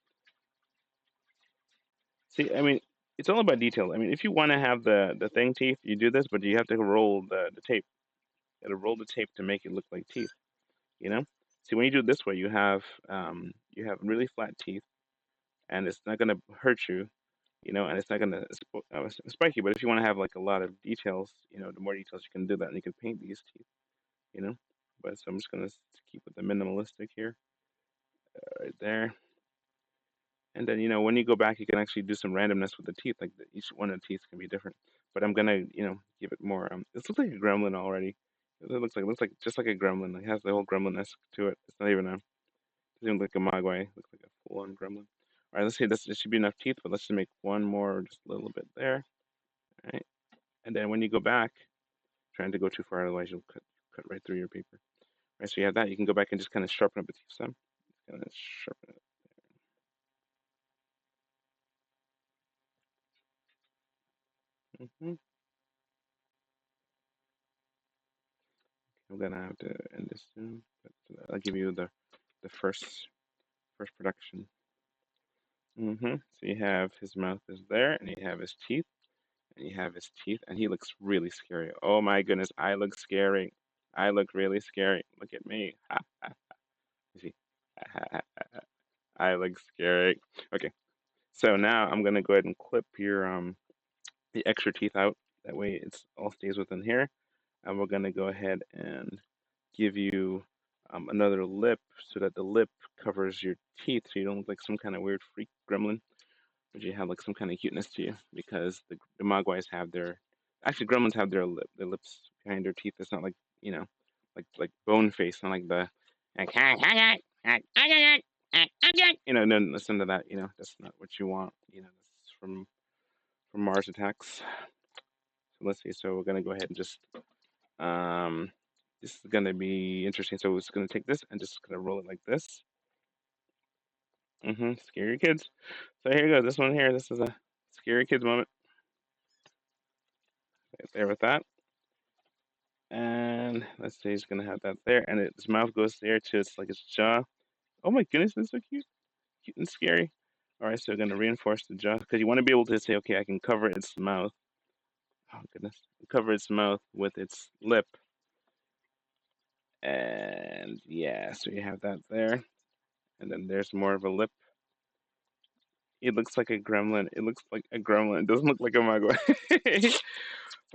See, I mean, it's all about detail. I mean, if you want to have the thing teeth, you do this, but you have to roll the tape. You got to roll the tape to make it look like teeth. You know. See, when you do it this way, you have really flat teeth, and it's not gonna hurt you. And it's not gonna spike you. But if you want to have like a lot of details, the more details you can do that, and you can paint these teeth. You know. But so I'm just gonna keep with the minimalistic here, right there. And then, when you go back, you can actually do some randomness with the teeth. Like each one of the teeth can be different. But I'm gonna, give it more. This looks like a gremlin already. It looks like just like a gremlin. It has the whole gremlin-esque to it. It's not even a. It doesn't look like a mogwai. It looks like a full-on gremlin. All right, let's see. This should be enough teeth, but let's just make one more, just a little bit there. All right. And then when you go back, trying to go too far, otherwise you'll cut right through your paper. All right, so you have that. You can go back and just kind of sharpen up the teeth some. Kind of sharpen it. hmm I'm gonna have to end this soon, but I'll give you the first production. So you have his mouth is there, and you have his teeth, and you have his teeth, and he looks really scary. Oh my goodness, I look scary. I look really scary. Look at me. Ha, ha, you see, ha, ha, ha, ha. I look scary. Okay, so now I'm gonna go ahead and clip your the extra teeth out. That way, it's all stays within here, and we're gonna go ahead and give you another lip so that the lip covers your teeth, so you don't look like some kind of weird freak gremlin, but you have like some kind of cuteness to you, because the Mogwais have actually gremlins have their lips behind their teeth. It's not like like bone face, not like the like no, listen to that. That's not what you want. That's from Mars Attacks. So let's see. So we're gonna go ahead and just this is gonna be interesting. So it's gonna take this and just gonna roll it like this. Scary kids. So here you go. This one here. This is a scary kids moment. Right there with that. And let's say he's gonna have that there, and his mouth goes there to it's like his jaw. Oh my goodness, that's so cute and scary. All right, so we're gonna reinforce the jaw because you want to be able to say, okay, I can cover its mouth. Oh goodness, cover its mouth with its lip, and yeah, so you have that there, and then there's more of a lip. It looks like a gremlin. It looks like a gremlin. It doesn't look like a mogwai.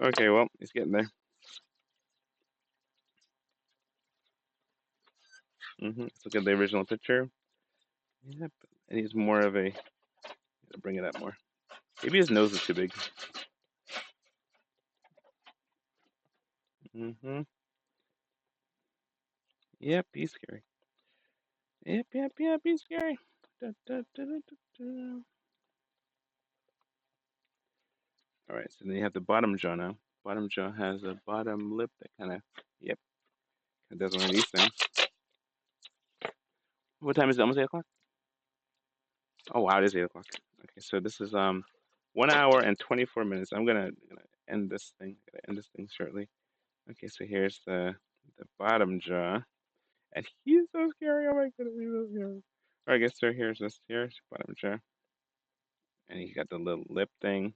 Okay, well, he's getting there. Let's look at the original picture. Yep, and he's more of a. Bring it up more. Maybe his nose is too big. hmm Yep, he's scary. Yep, he's scary. Da, da, da, da, da, da. All right, so then you have the bottom jaw now. Bottom jaw has a bottom lip that kind of, yep, it does one of these things. What time is it? Almost 8 o'clock. Oh wow, it is 8 o'clock. Okay, so this is 1 hour and 24 minutes. I'm gonna end this thing. Gonna end this thing shortly. Okay, so here's the bottom jaw, and he's so scary. Oh my goodness, he's so scary. All right, guys, so here's this. Here's bottom jaw, and he's got the little lip thing,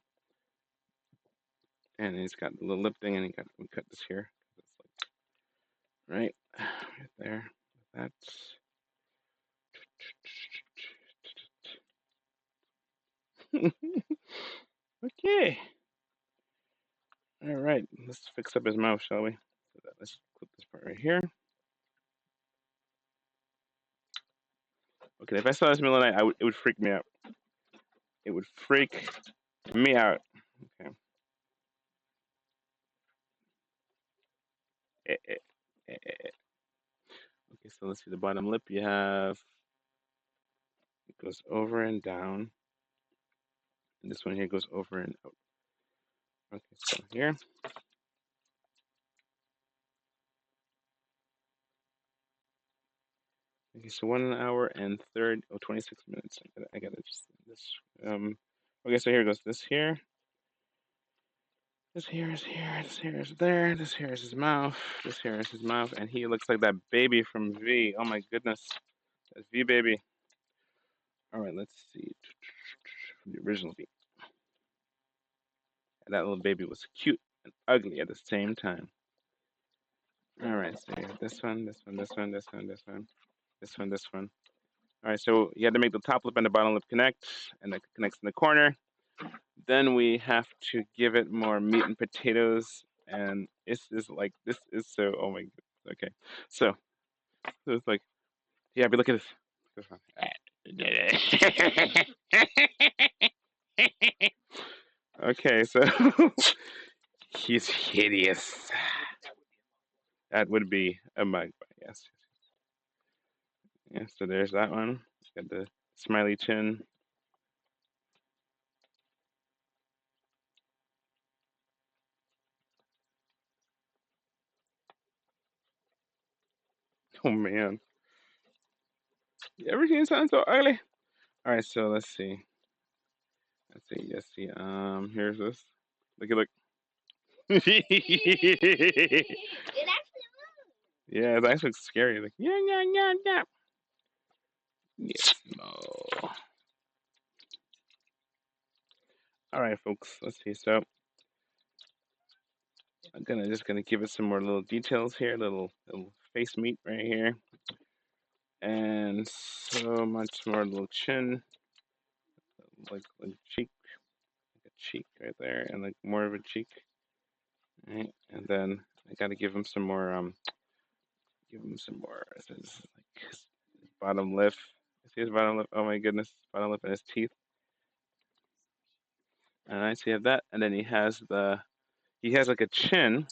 and he's got the little lip thing, and we cut this here. It's like right, right there. That's okay. All right, let's fix up his mouth, shall we? Let's clip this part right here. Okay, if I saw this in the middle of the night, it would freak me out. It would freak me out. Okay. Eh, eh, eh. Okay, so let's see the bottom lip. You have it goes over and down, and this one here goes over and out. Okay, so here. Okay, so 1 hour and 26 minutes. I gotta just this. Okay, so here goes this here. This here is here. This here is there. This here is his mouth. This here is his mouth, and he looks like that baby from V. Oh my goodness, that's V baby. All right, let's see from the original V. And that little baby was cute and ugly at the same time. All right, so you have this one, this one, this one, this one, this one, this one, this one. All right, so you had to make the top lip and the bottom lip connect, and that connects in the corner. Then we have to give it more meat and potatoes, and this is like this is so. Oh my goodness. Okay, so it's like yeah, but look at this. Okay, so he's hideous. That would be a magpie. Yes. Yeah. So there's that one. Got the smiley chin. Oh man. You ever seen something so ugly? All right. So let's see. Let's see. Let's see. Here's this. Look. Yeah, it actually looks scary. Like yeah. Yes, no. All right, folks. Let's see. So I'm just gonna give it some more little details here. Little face meat right here, and so much more little chin, like cheek, like a cheek right there, and like more of a cheek. Right, and then I gotta give him some more. Give him some more. So this is like his bottom lip. See his bottom lip? Oh my goodness, bottom lip and his teeth. All right, so you have that, and then he has like a chin,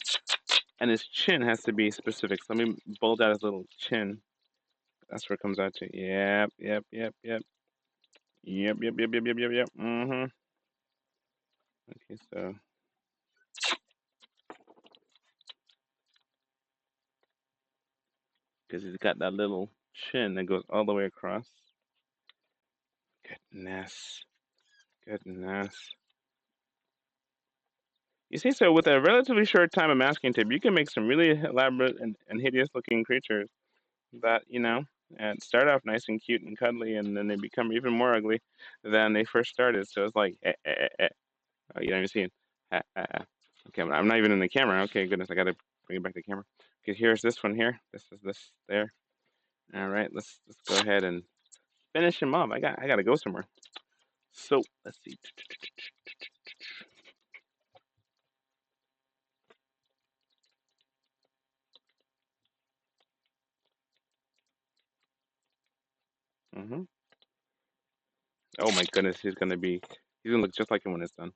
and his chin has to be specific. So let me bulge out his little chin. That's where it comes out to. Yep. Okay, so because he's got that little chin that goes all the way across. Goodness. You see, so with a relatively short time of masking tape, you can make some really elaborate and hideous looking creatures that, and start off nice and cute and cuddly, and then they become even more ugly than they first started. So it's like, Oh, you know what I'm saying? Okay, I'm not even in the camera. Okay, goodness, I gotta bring it back to the camera. Okay, here's this one here. This is this there. All right, let's go ahead and finish him off. I gotta go somewhere. So let's see. hmm Oh my goodness, he's gonna look just like him when it's done.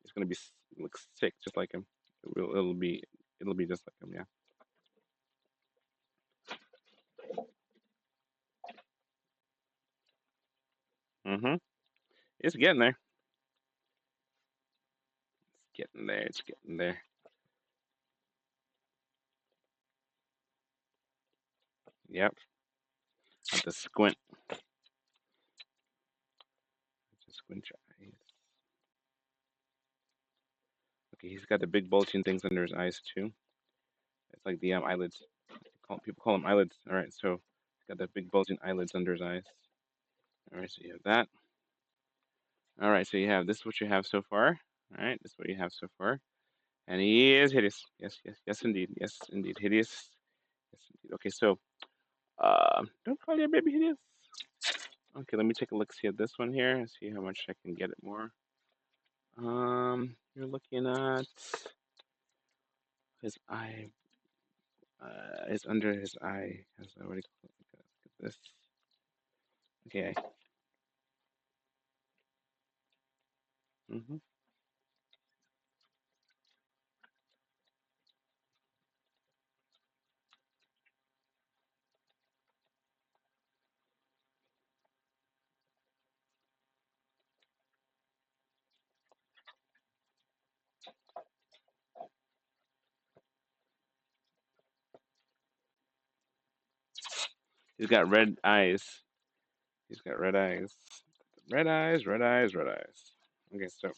He's gonna look sick just like him. It'll be just like him. Yeah. hmm It's getting there. getting there. It's getting there. Yep. Have to squint. Just squint your eyes. Okay, he's got the big bulging things under his eyes too. It's like the eyelids. People call them eyelids. All right, so he's got the big bulging eyelids under his eyes. All right, so you have that. All right, so you have this is what you have so far. All right, this is what you have so far. And he is hideous. Yes, yes, yes, indeed. Yes, indeed. Hideous. Yes, indeed. Okay, so don't call your baby hideous. Okay, let me take a look, see at this one here and see how much I can get it more. You're looking at his eye, is under his eye. Has already look at this. Okay. Mm-hmm. He's got red eyes. He's got red eyes. Red eyes, red eyes, red eyes. Okay, so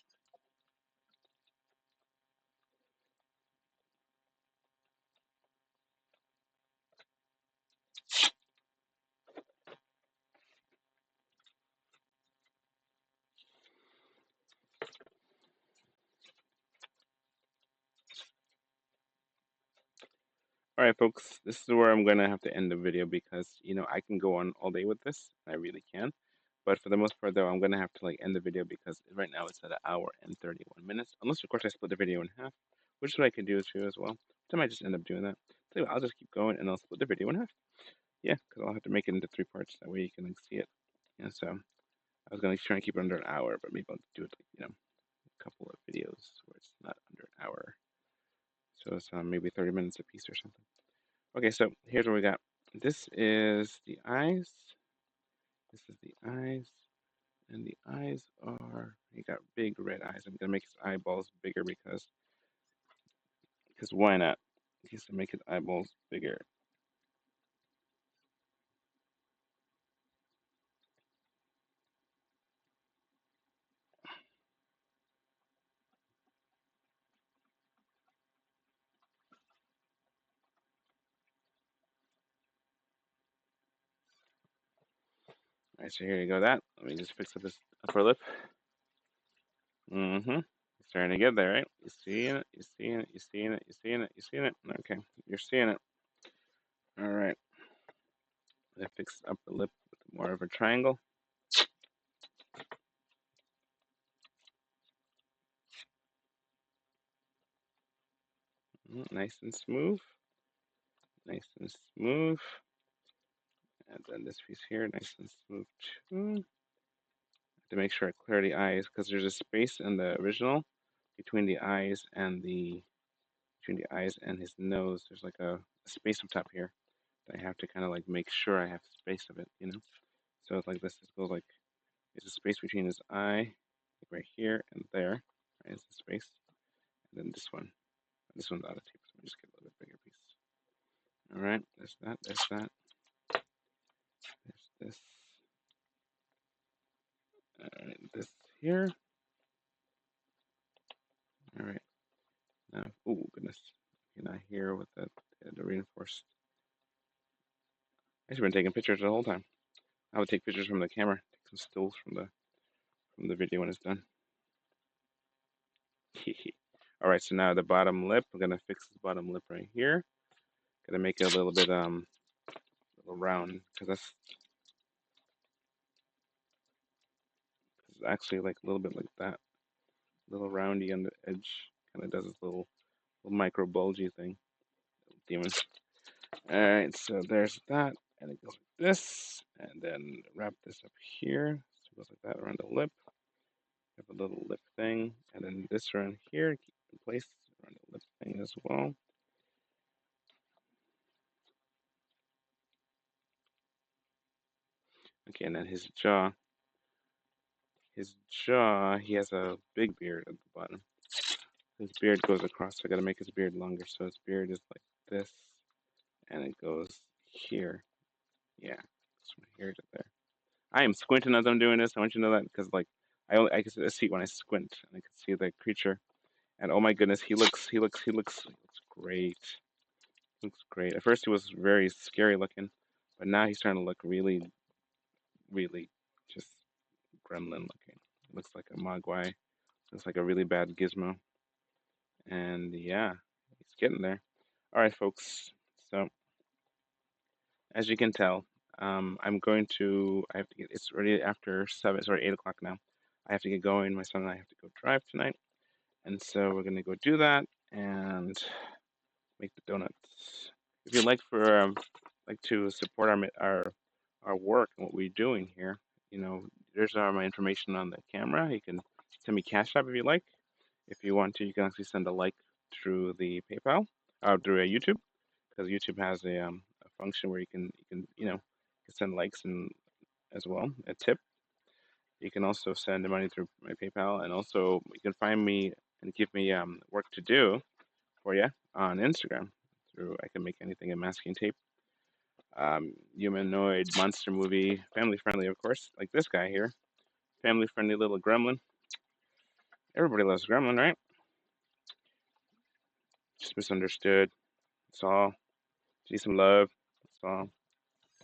all right, folks, this is where I'm gonna have to end the video because I can go on all day with this. I really can. But for the most part, though, I'm gonna have to like end the video because right now it's at an hour and 31 minutes. Unless, of course, I split the video in half, which is what I could do too as well. I might just end up doing that. So I'll just keep going and I'll split the video in half. Yeah, because I'll have to make it into 3 parts. That way you can like see it. Yeah, so I was gonna try and keep it under an hour, but maybe I'll do it like a couple of videos where it's not under an hour. So it's maybe 30 minutes a piece or something. Okay, so here's what we got. This is the eyes. This is the eyes. And the eyes are, he got big red eyes. I'm gonna make his eyeballs bigger because why not? He's to make his eyeballs bigger. All right, so here you go. That let me just fix up his upper lip. Mm-hmm. Starting to get there, right? You seeing it? You seeing it? You seeing it? You seeing it? You seeing it? Okay, you're seeing it. All right. I fix up the lip with more of a triangle. Nice and smooth. Nice and smooth. And then this piece here, nice and smooth too. To make sure I clear the eyes because there's a space in the original between the eyes and his nose. There's like a space up top here that I have to kind of like make sure I have space of it. So it's like this. It goes like there's a space between his eye, like right here and there. Right, is the space, and then this one. This one's out of tape, so let me just get a little bit bigger piece. All right, there's that. There's that. There's this. All right, this here. All right. Now, oh goodness, you're not here with the reinforced. I should have been taking pictures the whole time. I would take pictures from the camera, take some stills from the video when it's done. All right, so now the bottom lip, we're gonna fix this bottom lip right here. Gonna make it a little bit little round because that's actually like a little bit like that, little roundy on the edge. Kind of does this little micro bulgy thing. Demon. All right, so there's that, and it goes like this, and then wrap this up here. So it goes like that around the lip. Have a little lip thing, and then this around here, keep in place around the lip thing as well. Okay, and then his jaw. His jaw, he has a big beard at the bottom. His beard goes across. So I gotta make his beard longer. So his beard is like this, and it goes here. Yeah, so from here to there. I am squinting as I'm doing this. I want you to know that because like I can see when I squint and I can see the creature. And oh my goodness, he looks great. Looks great. At first he was very scary looking, but now he's starting to look really, really just gremlin looking. Looks like a Mogwai. Looks like a really bad gizmo. And yeah, he's getting there. All right, folks. So as you can tell, I'm going to. I have to get. It's already after 7. Sorry, 8 o'clock now. I have to get going. My son and I have to go drive tonight, and so we're gonna go do that and make the donuts. If you'd like to support our work and what we're doing here, there's my information on the camera. You can send me Cash App if you like. If you want to, you can actually send a like through the PayPal or through YouTube because YouTube has a function where you can send likes and as well a tip. You can also send the money through my PayPal, and also you can find me and give me work to do for you on Instagram. Through I can make anything a masking tape, humanoid monster movie, family friendly, of course, like this guy here, family friendly little gremlin. Everybody loves gremlin, right? Just misunderstood. That's all. Need some love. That's all.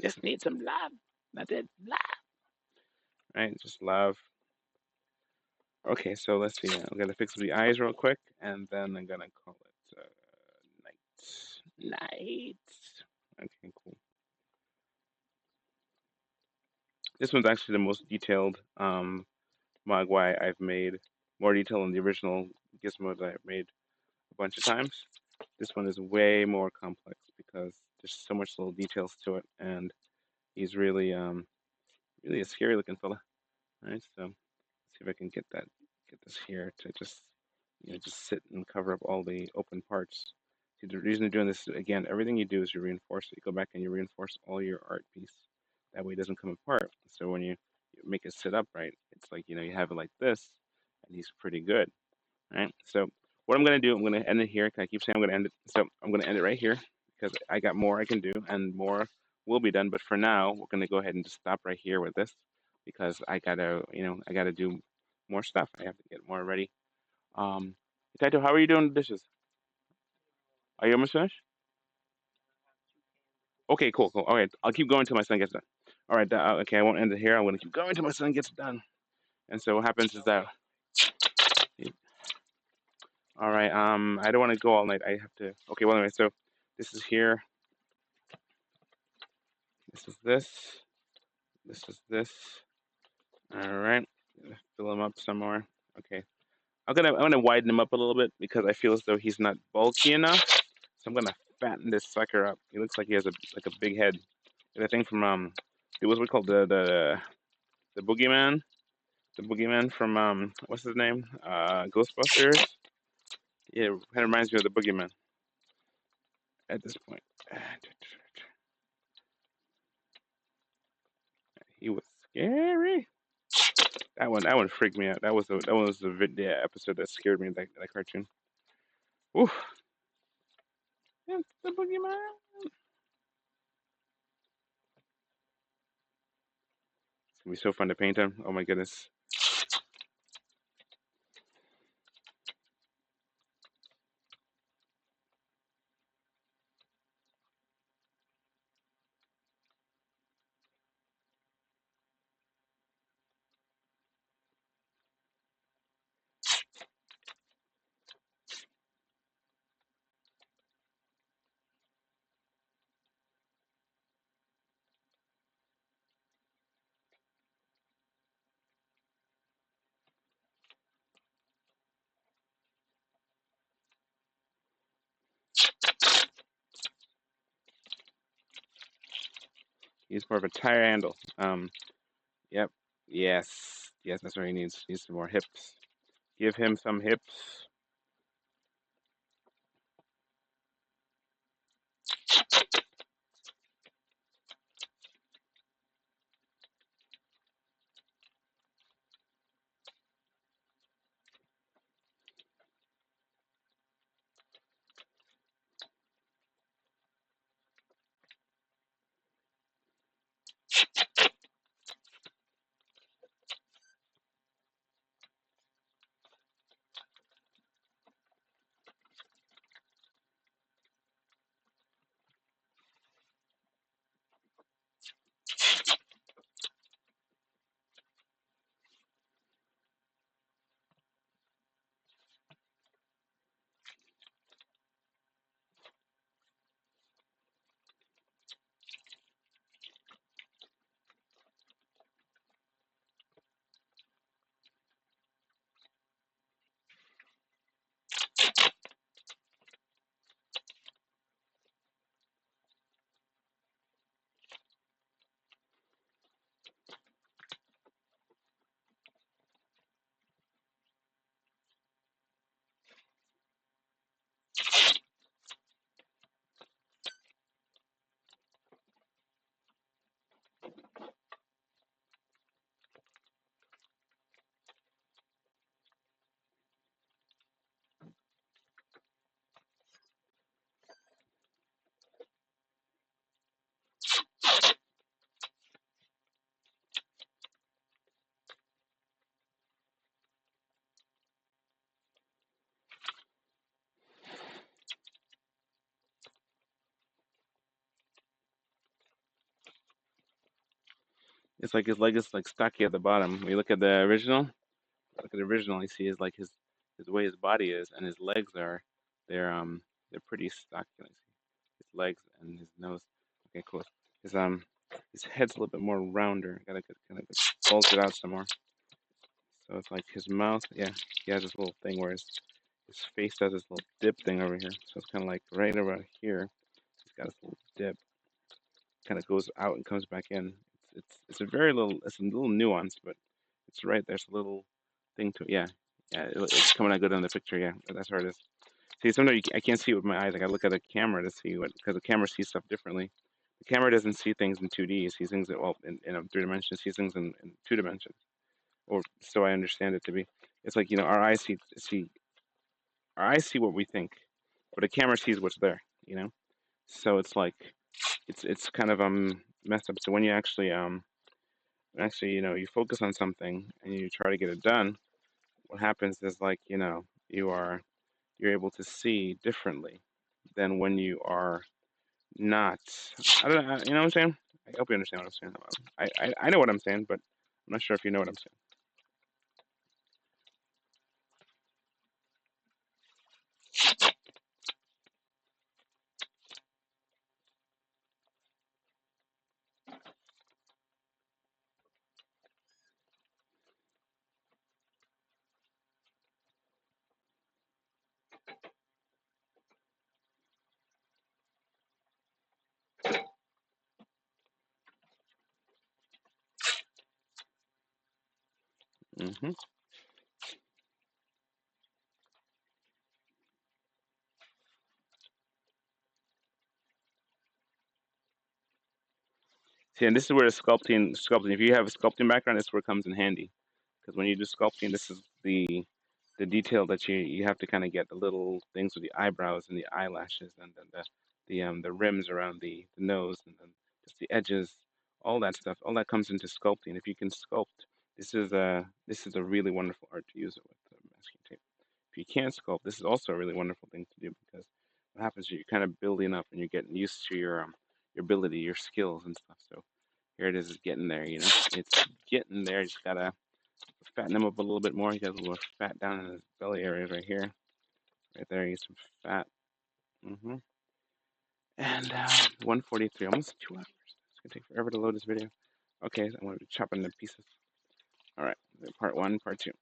Just need some love. That's it. Love. Right? Just love. Okay, so let's see. I'm gonna fix the eyes real quick, and then I'm gonna call it night. Night. Okay, cool. This one's actually the most detailed Mogwai I've made. More detail than the original Gizmo that I've made a bunch of times. This one is way more complex because there's so much little details to it, and he's really a scary looking fella. All right, so let's see if I can get this here to just sit and cover up all the open parts. See, the reason you're doing this is, again, everything you do is you reinforce it. You go back and you reinforce all your art piece. That way it doesn't come apart. So when you make it sit up right, it's like, you have it like this, and he's pretty good. All right. So what I'm gonna do, I'm gonna end it here. 'Cause I keep saying I'm gonna end it. So I'm gonna end it right here because I got more I can do and more will be done. But for now, we're gonna go ahead and just stop right here with this because I gotta do more stuff. I have to get more ready. Um, Taito, how are you doing the dishes? Are you almost finished? Okay, cool, cool. All right, I'll keep going until my son gets done. All right, okay, I won't end it here. I'm gonna keep going until my son gets done. And so what happens is that, all right, I don't want to go all night. I have to. Okay, well anyway, so this is here. This is this. This is this. All right, fill him up some more. Okay, I'm gonna widen him up a little bit because I feel as though he's not bulky enough. So I'm gonna fatten this sucker up. He looks like he has a big head. The thing from it was we called the boogeyman. The boogeyman from what's his name? Ghostbusters. Yeah, it kind of reminds me of the boogeyman at this point. He was scary. That one freaked me out. The episode that scared me. That cartoon. Oof. It's the boogeyman. It's gonna be so fun to paint him. Oh my goodness. He's more of a tire handle. Yep. Yes. Yes, that's what he needs. He needs some more hips. Give him some hips. It's like his leg is like stocky at the bottom. When you look at the original, you see his way his body is and his legs are they're they're pretty stocky. Like, his legs and his nose. Okay, cool. His his head's a little bit more rounder. Gotta kind of bulge it out some more. So it's like his mouth. Yeah, he has this little thing where his face does this little dip thing over here. So it's kind of like right about here. He's got this little dip. Kind of goes out and comes back in. It's a very little. It's a little nuance, but it's right. There's a little thing to it. Yeah, yeah. It's coming out good on the picture. Yeah, that's where it is. See, sometimes I can't see it with my eyes. I gotta look at the camera to see what, because the camera sees stuff differently. The camera doesn't see things in 2D. It sees things that, well, in 3 dimensions. It sees things in 2 dimensions, or so I understand it to be. It's like, our eyes see what we think, but the camera sees what's there. So it's like it's kind of messed up. So when you actually you focus on something and you try to get it done, what happens is, like, you're able to see differently than when you are not. I don't know. You know what I'm saying? I hope you understand what I'm saying. I know what I'm saying, but I'm not sure if you know what I'm saying. See, and this is where the sculpting. If you have a sculpting background, this is where it comes in handy. Because when you do sculpting, this is the detail that you have to kind of get the little things with the eyebrows and the eyelashes, and then the rims around the nose, and then just the edges, all that stuff. All that comes into sculpting. If you can sculpt, this is a really wonderful art to use it with masking tape. If you can't sculpt, this is also a really wonderful thing to do, because what happens is you're kind of building up and you're getting used to your ability, your skills and stuff. So here it is, it's getting there. It's getting there. You just gotta fatten him up a little bit more. He got a little more fat down in his belly areas right here, right there. He gets some fat. And 1:43, almost 2 hours. It's gonna take forever to load this video. Okay, so I'm gonna be chopping the pieces. All right, part one, part two.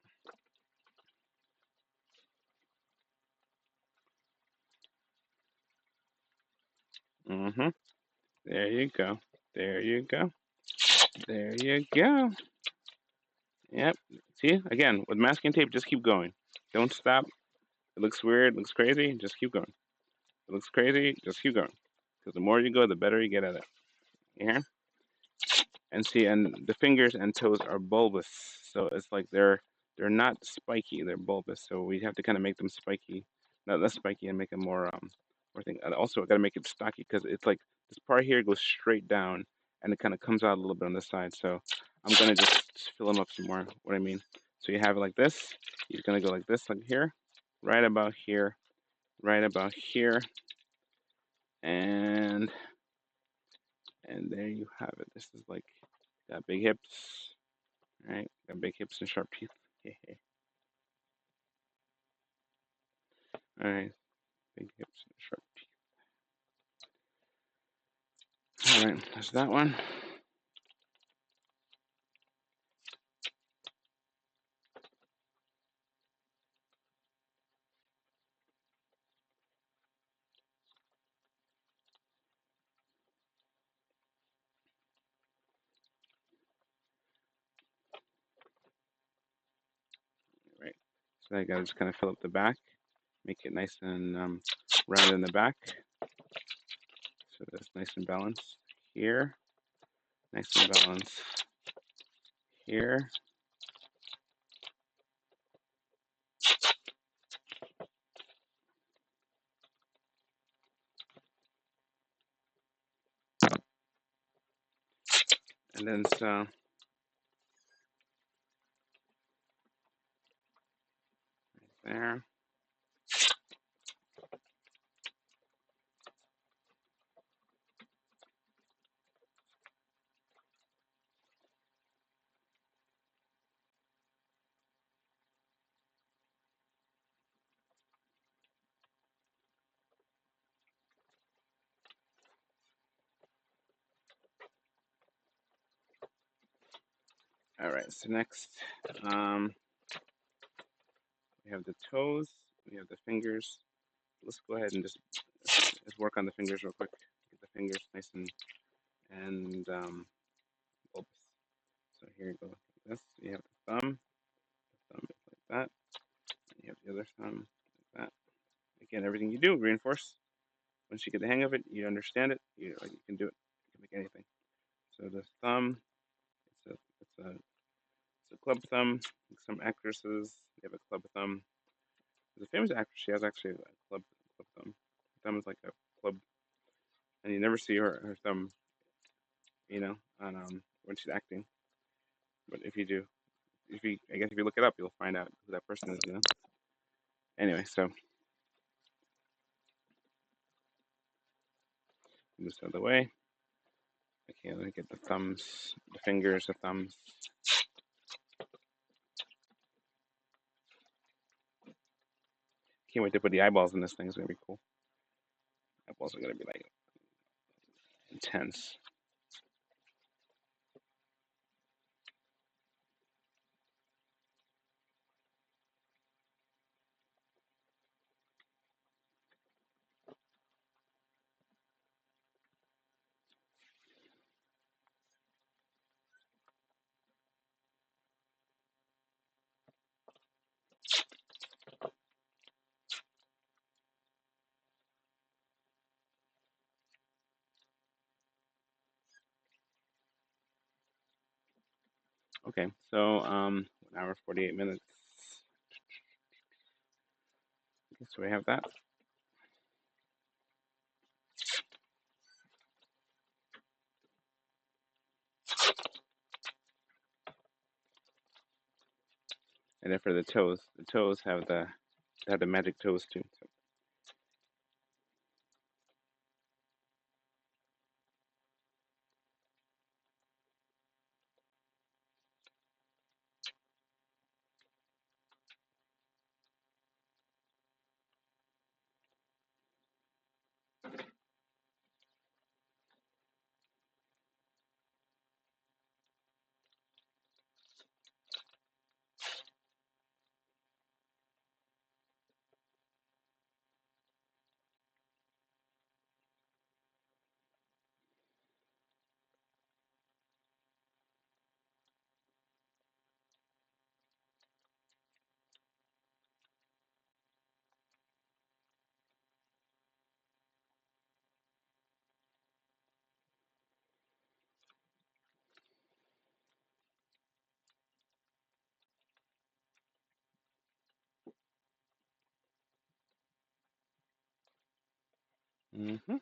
Mm-hmm. There you go. There you go. There you go. Yep. See, again, with masking tape, just keep going. Don't stop. It looks weird, looks crazy, just keep going. It looks crazy, just keep going. Because the more you go, the better you get at it. You hear? And see, and the fingers and toes are bulbous, so it's like they're not spiky, they're bulbous. So we have to kind of make them spiky, not less spiky, and make them more thing. And also, I got to make it stocky, because it's like this part here goes straight down, and it kind of comes out a little bit on the side. So I'm gonna just fill them up some more. What I mean. So you have it like this. He's gonna go like this, like here, right about here, right about here, and there you have it. This is like, got big hips, right? Got big hips and sharp teeth. All right, big hips and sharp teeth. All right, there's that one. Right. So I gotta just kind of fill up the back, make it nice and round in the back, so that's nice and balanced here, nice and balanced here. And then so there. All right. So next, um, we have the toes. We have the fingers. Let's go ahead and just work on the fingers real quick. Get the fingers nice and bulbous. So here you go. Like this. You have the thumb. The thumb is like that. And you have the other thumb like that. Again, everything you do, reinforce. Once you get the hang of it, you understand it. You can do it. You can make anything. So the thumb, it's a club thumb. Some actresses they have a club thumb. There's a famous actress. She has actually a club thumb. Her thumb is like a club, and you never see her thumb, on when she's acting. But if you do, I guess if you look it up, you'll find out who that person is. Anyway, so move this out of the way. Okay, let me get the thumbs, the fingers, the thumbs. Can't wait to put the eyeballs in this thing. It's gonna be cool. Eyeballs are gonna be like intense. Okay, so 1 hour 48 minutes. Okay, so we have that. And then for the toes have the magic toes too. So, mm-hmm.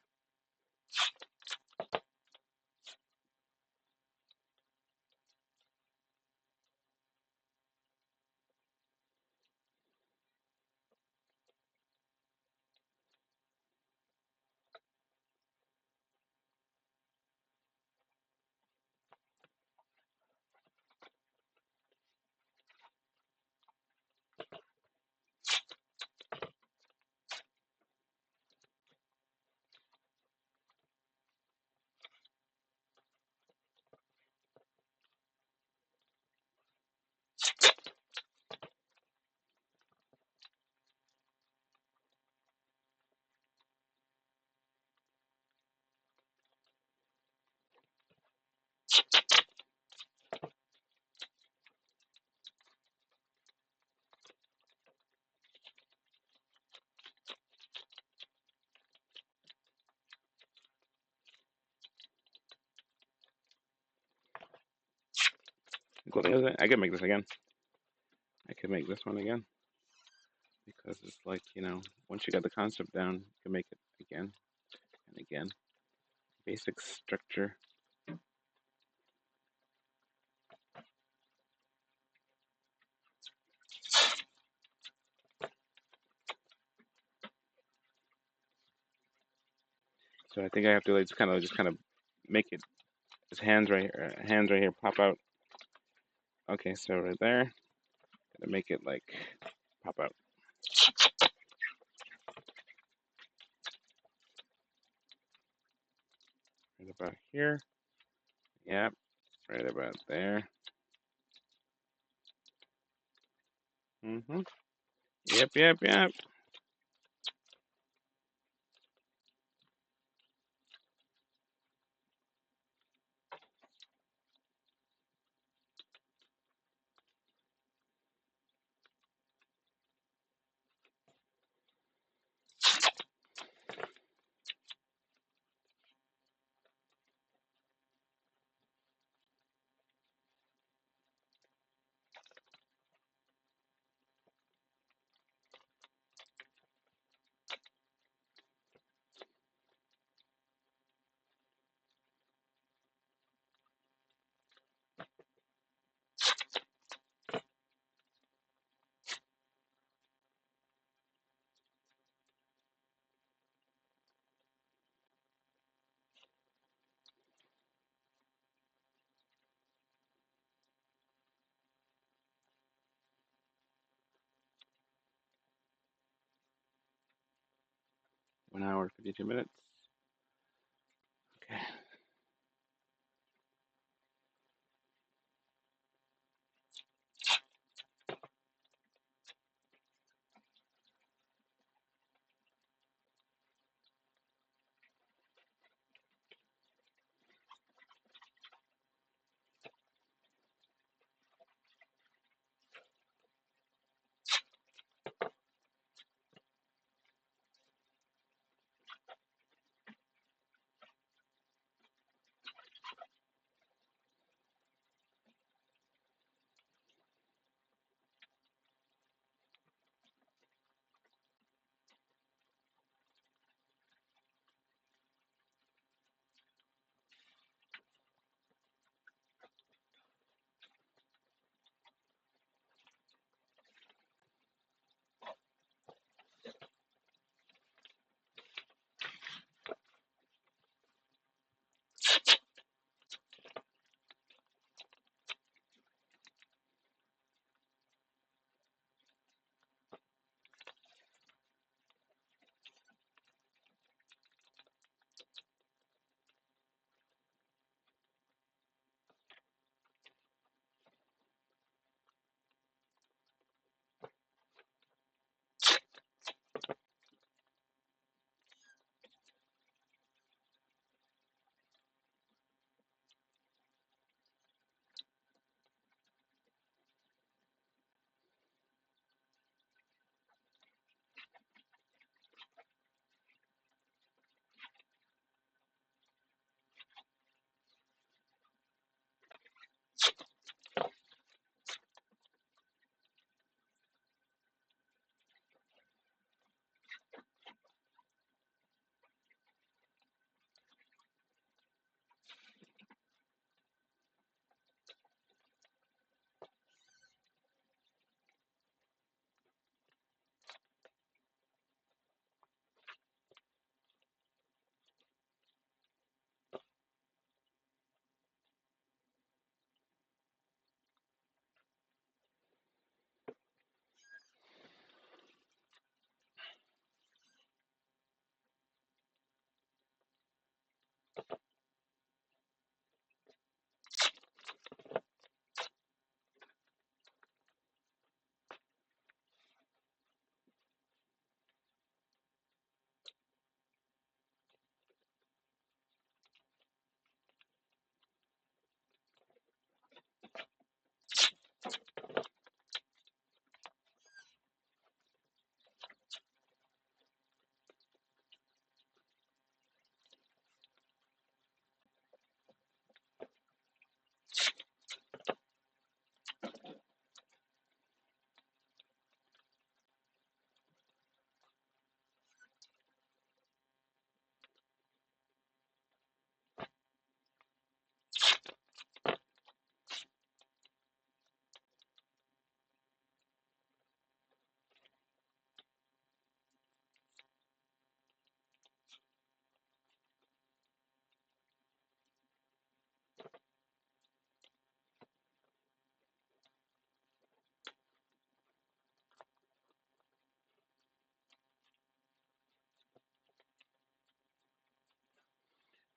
Cool thing is, I could make this again. I could make this one again because it's like once you got the concept down, you can make it again and again. Basic structure. So I think I have to like just kind of make it. His hands right here pop out. Okay, so right there, gotta make it like pop out. Right about here. Yep, right about there. Mm-hmm. Yep, yep, yep. One hour, 52 minutes. Okay.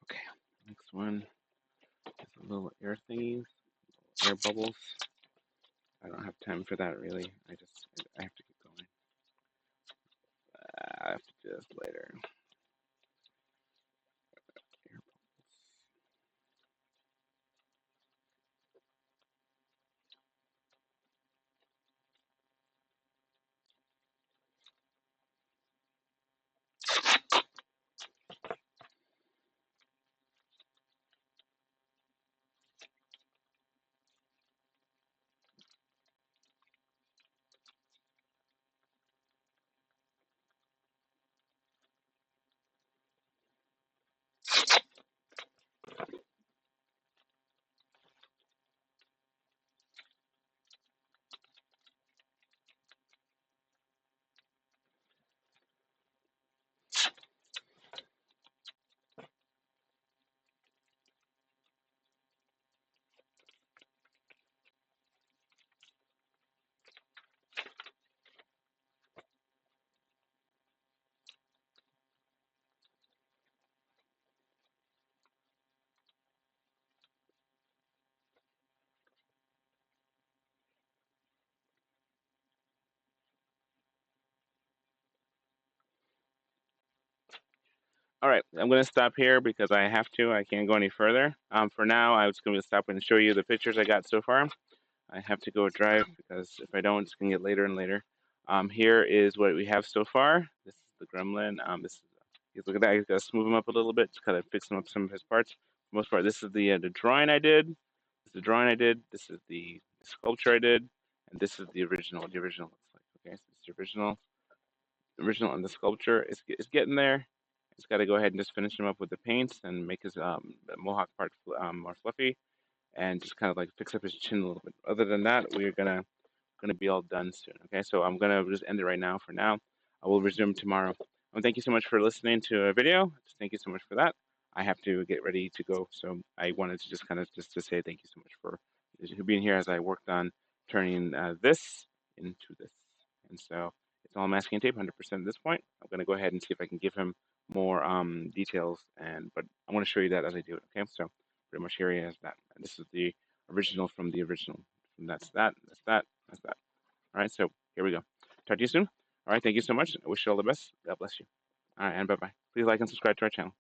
Okay. Next one is a little air thingies, air bubbles. I don't have time for that really. I have to keep going. I have to do this later. All right, I'm going to stop here because I have to. I can't go any further. For now, I was going to stop and show you the pictures I got so far. I have to go drive because if I don't, it's going to get later and later. Here is what we have so far. This is the Gremlin. Look at that. I got to smooth him up a little bit, just kind of fix him up some of his parts. For the most part, this is the drawing I did. This is the drawing I did. This is the sculpture I did, and this is the original. The original looks like. Okay, so this is the original. The original and the sculpture is getting there. He's got to go ahead and just finish him up with the paints and make his mohawk part more fluffy, and just kind of like fix up his chin a little bit. Other than that, we're gonna be all done soon. Okay, so I'm gonna just end it right now. For now, I will resume tomorrow. Thank you so much for listening to a video. Thank you so much for that. I have to get ready to go, so I wanted to just kind of just to say thank you so much for being here as I worked on turning this into this. And so it's all masking tape, 100% at this point. I'm gonna go ahead and see if I can give him more details, but I want to show you that as I do it. Okay, so pretty much here he is. That and this is the original from the original. And that's that. That's that. That's that. All right, so here we go. Talk to you soon. All right, thank you so much. I wish you all the best. God bless you. All right, and bye bye. Please like and subscribe to our channel.